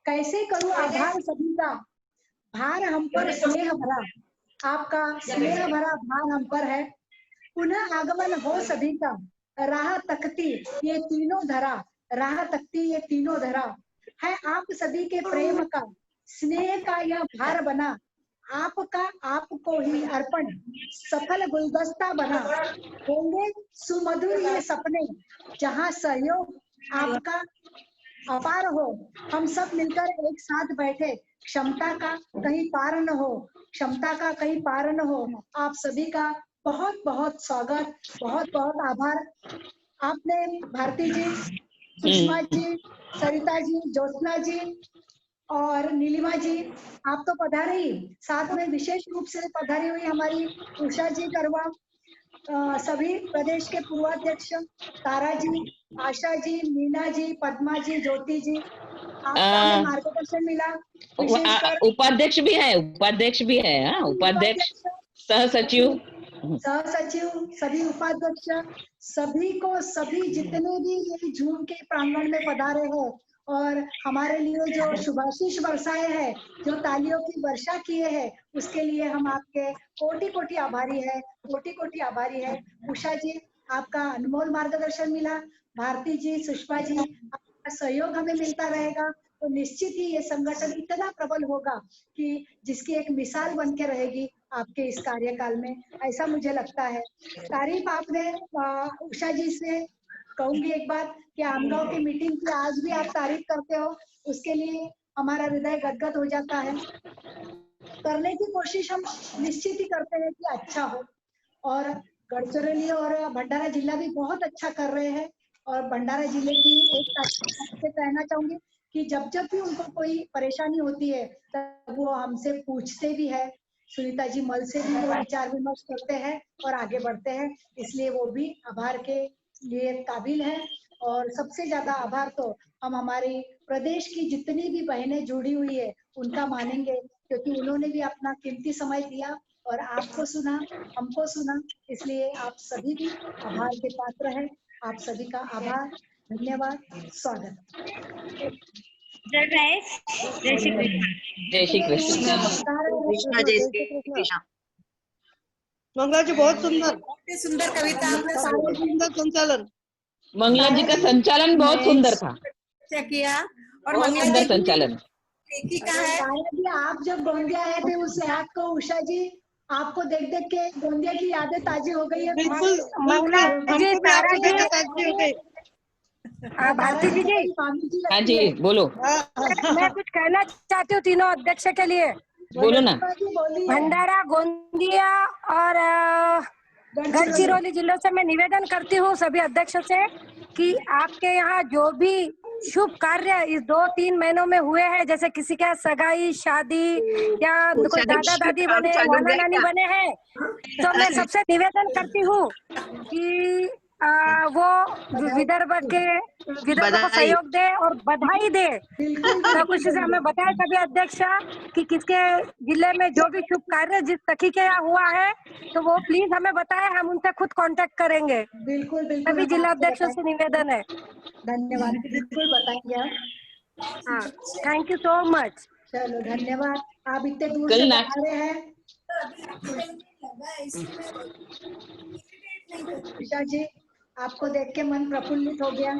कैसे करूँ आभार सभी का, भार हम पर स्नेह भरा, आपका स्नेह भरा भार हम पर है। पुनः आगमन हो सभी का, राह तकती ये तीनों धरा, राह तकती ये तीनों धरा है। आप सभी के प्रेम का, स्नेह का यह भार बना, आपका आपको ही अर्पण सफल गुलदस्ता बना। होंगे सुमधुर ये सपने, जहाँ सहयोग आपका अपार हो। हम सब मिलकर एक साथ बैठे, क्षमता का कहीं पार न हो, क्षमता का कहीं पार न हो। आप सभी का बहुत बहुत स्वागत, बहुत बहुत आभार। आपने भारती जी, सुषमा जी, सरिता जी, ज्योत्सना जी और नीलिमा जी, आप तो पधारे ही, साथ में विशेष रूप से पधारी हुई हमारी उषा जी करवा, सभी प्रदेश के पूर्वाध्यक्ष तारा जी, आशा जी, मीना जी, पद्मा जी, ज्योति जी, आपका हमें मार्गदर्शन मिला। विशेषकर उपाध्यक्ष भी है, हाँ, उपाध्यक्ष, सहसचिव, सभी उपाध्यक्ष, सभी को, सभी जितने भी ये जून के प्रांगण में पधारे हैं और हमारे लिए जो शुभाशीष बरसाए हैं, जो तालियों की वर्षा किए हैं, उसके लिए हम आपके कोटि कोटि आभारी है, कोटि कोटि आभारी है। उषा जी, आपका अनमोल मार्गदर्शन मिला। भारती जी, सुषमा जी, आपका सहयोग हमें मिलता रहेगा तो निश्चित ही ये संगठन इतना प्रबल होगा कि जिसकी एक मिसाल बन के रहेगी आपके इस कार्यकाल में, ऐसा मुझे लगता है। तारीफ आपने उषा जी से कहूंगी एक बार कि आमगांव की मीटिंग की आज भी आप तारीफ करते हो, उसके लिए हमारा हृदय गदगद हो जाता है। करने की कोशिश हम निश्चित ही करते हैं कि अच्छा हो, और गढ़चिरौली और भंडारा जिला भी बहुत अच्छा कर रहे हैं। और भंडारा जिले की एक से कहना चाहूंगी कि जब जब भी उनको कोई परेशानी होती है तब वो हमसे पूछते भी है, सुनीता जी मल से भी वो विचार विमर्श करते हैं और आगे बढ़ते हैं, इसलिए वो भी आभार के लिए काबिल है। और सबसे ज्यादा आभार तो हम हमारी प्रदेश की जितनी भी बहनें जुड़ी हुई है उनका मानेंगे, क्योंकि उन्होंने भी अपना कीमती समय दिया और आपको सुना, हमको सुना, इसलिए आप सभी भी आभार के पात्र हैं। आप सभी का आभार, धन्यवाद, स्वागत। जय श्री कृष्ण। जय श्री कृष्ण। मंगला जी बहुत सुंदर, सुंदर कविता, सुंदर संचालन। मंगला जी का संचालन बहुत सुंदर था, किया। और बहुत सुंदर संचालन। आप जब गोंदिया आए थे उस याद को उषा जी आपको देख देख के गोंदिया की यादें ताजी हो गई है। बिल्कुल, मंगला जी, तारा जी, भारती जी, हाँ जी बोलो। मैं कुछ कहना चाहती हूँ तीनों अध्यक्ष के लिए। बोलो ना। भंडारा, गोंदिया और गढ़चिरौली जिलों से मैं निवेदन करती हूँ सभी अध्यक्ष से कि आपके यहाँ जो भी शुभ कार्य इस 2-3 महीनों में हुए हैं, जैसे किसी का सगाई, शादी या कोई दादा दादी बने, नाना नानी बने हैं, तो मैं सबसे निवेदन करती हूँ कि वो विदर्भ को सहयोग दे और बधाई दे। तो कुछ से हमें बताए सभी अध्यक्ष कि किसके जिले में जो भी शुभ कार्य जिस सखी के यहाँ हुआ है तो वो प्लीज हमें बताए, हम उनसे खुद कांटेक्ट करेंगे। बिल्कुल बिल्कुल, सभी जिला अध्यक्षों से निवेदन है। धन्यवाद, बिल्कुल बताएंगे हम। हाँ, थैंक यू सो मच। चलो धन्यवाद, आप इतने दूर से आ रहे हैं। उषा जी, आपको देख के मन प्रफुल्लित हो गया।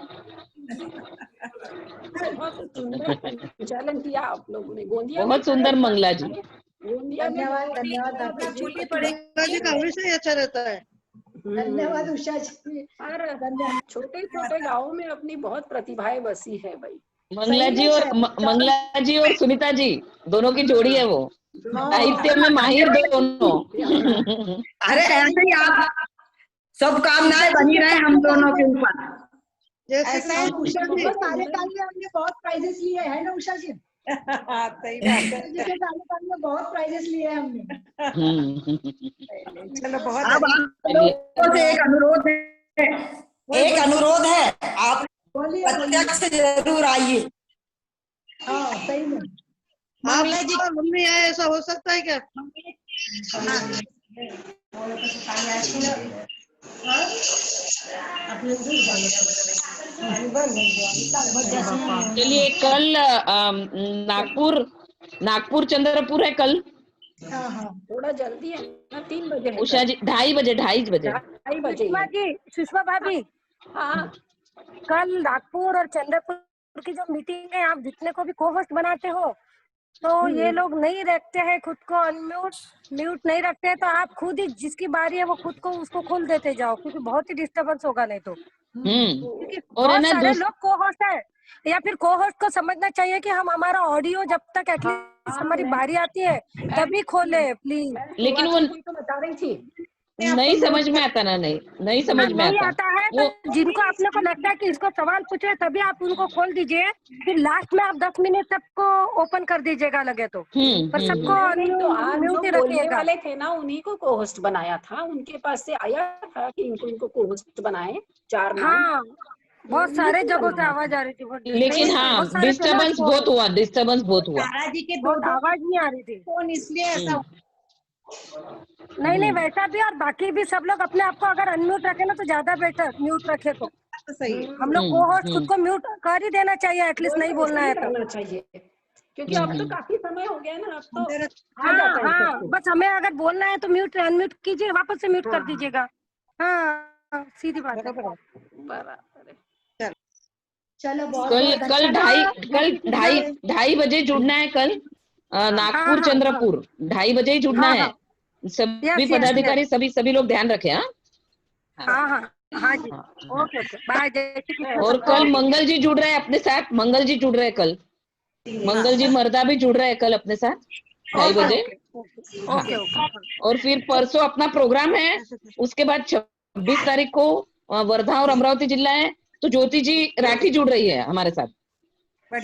बहुत सुंदर संचालन किया आप लोगों ने। गोंदिया बहुत सुंदर मंगला जी। धन्यवाद, धन्यवाद जी का हमेशा अच्छा रहता है। धन्यवाद उषा जी। और छोटे छोटे गाँवों में अपनी बहुत प्रतिभाएं बसी है भाई। मंगला जी और सुनीता जी दोनों की जोड़ी है वो, साहित्य में माहिर दोनों। अरे ऐसे ही आप सब कामनाएं बनी रहे हम दोनों के ऊपर। ऐसा है उषा जी, कार्यकाल में हमने बहुत प्राइजेस लिए है ना उषा जी? सही बात है। कार्यकाल में बहुत प्राइजेस लिए हैं हमने। चलो बहुत अब आप लोगों से एक अनुरोध है, आप प्रत्यक्ष जरूर आइए। हाँ सही में। मंगला जी मम्मी आए, ऐसा हो सकता है क्या? चलिए कल नागपुर चंद्रपुर है कल। थोड़ा जल्दी है ना, 3 बजे है। उषा जी 2:30 बजे। सुषमा भाभी, हाँ कल नागपुर और चंद्रपुर की जो मीटिंग है, आप जितने को भी को होस्ट बनाते हो, तो ये लोग नहीं रखते हैं खुद को म्यूट नहीं रखते हैं, तो आप खुद ही जिसकी बारी है वो खुद को उसको खोल देते जाओ, क्योंकि बहुत ही डिस्टर्बेंस होगा नहीं तो। क्योंकि बहुत सारे लोग को होस्ट है, या फिर को होस्ट को समझना चाहिए कि हम हमारा ऑडियो जब तक एटलीस्ट हमारी बारी आती है तभी खोले प्लीज। लेकिन वो तो बता रही थी नहीं समझ में आता ना, नहीं समझ में आता है। तो जिनको अपने को लगता है कि इसको सवाल पूछे तभी आप उनको खोल दीजिए, फिर लास्ट में आप 10 मिनट तक को ओपन कर दीजिएगा लगे तो। पर सबको तो आज म्यूट ही जो बोलने रखिएगा। वाले थे ना, उन्हीं को को होस्ट बनाया था, उनके पास से आया था कि इनको को होस्ट बनाए 4 नाम। हाँ बहुत सारे जगहों से आवाज आ रही थी, लेकिन हाँ डिस्टर्बेंस बहुत हुआ। तारा जी के दो आवाज नहीं आ रही थी, फोन इसलिए ऐसा। नहीं वैसा भी, और बाकी भी सब लोग अपने आप को अगर अनम्यूट रखे ना तो ज्यादा बेटर, म्यूट रखे तो सही। हम लोग को होस्ट खुद को म्यूट कर ही देना चाहिए, एटलीस्ट नहीं बोलना है करना चाहिए, क्योंकि अब तो काफी समय हो गया ना, अब तो हाँ बस हमें अगर बोलना है तो म्यूट अनम्यूट कीजिए, वापस से म्यूट कर दीजिएगा। हाँ सीधी बात है। चलो कल 2:30 बजे जुड़ना है कल। नागपुर चंद्रपुर 2:30 बजे ही जुड़ना है। सभी पदाधिकारी सभी लोग ध्यान रखें। हाँ जी, ओके बाय। और कल मंगल जी जुड़ रहे हैं अपने साथ, मंगल जी जुड़ रहे हैं कल, मंगल जी मर्दा भी जुड़ रहे हैं कल अपने साथ 2:30 बजे। और फिर परसों अपना प्रोग्राम है, उसके बाद 26 तारीख को वर्धा और अमरावती जिला है, तो ज्योति जी राठी जुड़ रही है हमारे साथ।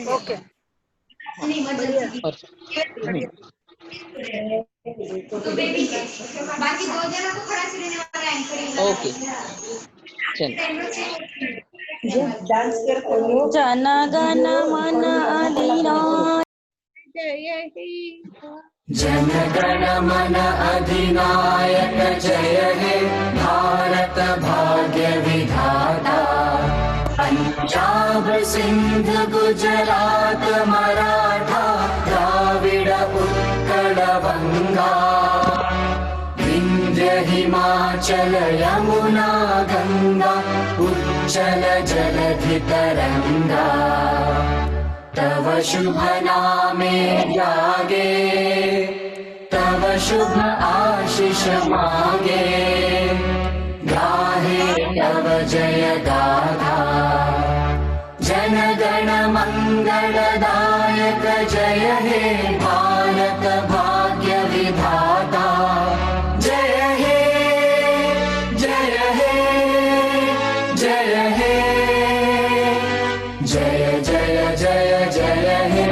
ओके ओके चलो। जन गण मन अधिनायक जन गण मन अधिनायक जय हे भारत भाग्य विधाता। पंजाब सिंध गुजरात मराठा द्राविड़ उत्कल बंगा। विंध्य हिमाचल यमुना गंगा उच्चल जलधि तरंगा। तव शुभ नामे जागे, तव शुभ आशीष मांगे। गाहे तव जय गाथा, जन गण मंगलदायक जय हे भारत भाग्य विधाता। जय हे जय हे जय हे जय जय जय जय हे।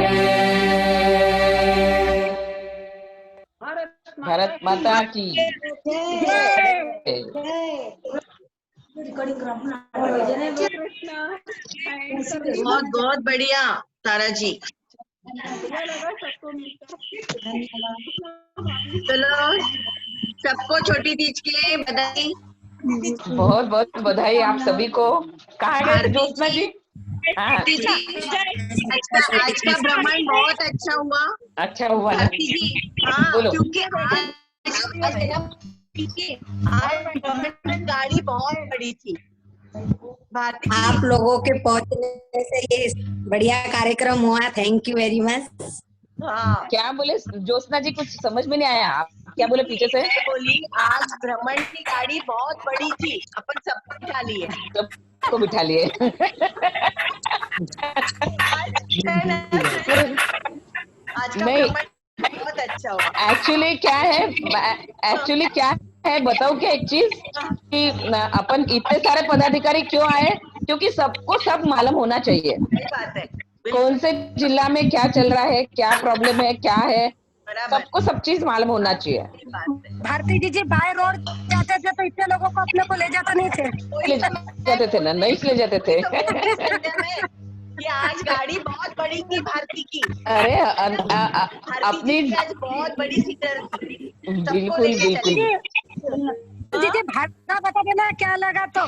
भारत माता की बहुत बहुत बढ़िया तारा जी। चलो सबको छोटी तीज की बधाई। बहुत बहुत बधाई आप सभी को। कहाँ गए ज्योत्सना जी? आज का भ्रमण बहुत अच्छा हुआ। अच्छा हुआ ना? हाँ, क्योंकि आज भ्रमण गाड़ी बहुत बड़ी थी। आप लोगों के पहुंचने से ये बढ़िया कार्यक्रम हुआ। Thank you very much. हाँ। क्या बोले ज्योत्सना जी? कुछ समझ में नहीं आया। आप क्या बोले पीछे से? बोली आज भ्रमण की गाड़ी बहुत बड़ी थी, अपन सब बिठा लिए। को बिठा लिए। नहीं, बहुत अच्छा हुआ। एक्चुअली क्या है बताओ क्या एक चीज कि अपन इतने सारे पदाधिकारी क्यों आए, क्योंकि सबको सब मालूम होना चाहिए। सही बात है। कौन से जिला में क्या चल रहा है, क्या प्रॉब्लम है, क्या है, सबको सब चीज मालूम होना चाहिए। भारती जी बाय रोड जाते थे तो इतने लोगों को अपने को ले जाते नहीं थे, ले जाते थे ना, नहीं ले जाते थे। ये आज गाड़ी बहुत बड़ी थी भारती की। अरे अपनी आज बहुत बड़ी सीटर बिल्कुल बिल्कुल। दीदी भाषा बता देना क्या लगा तो।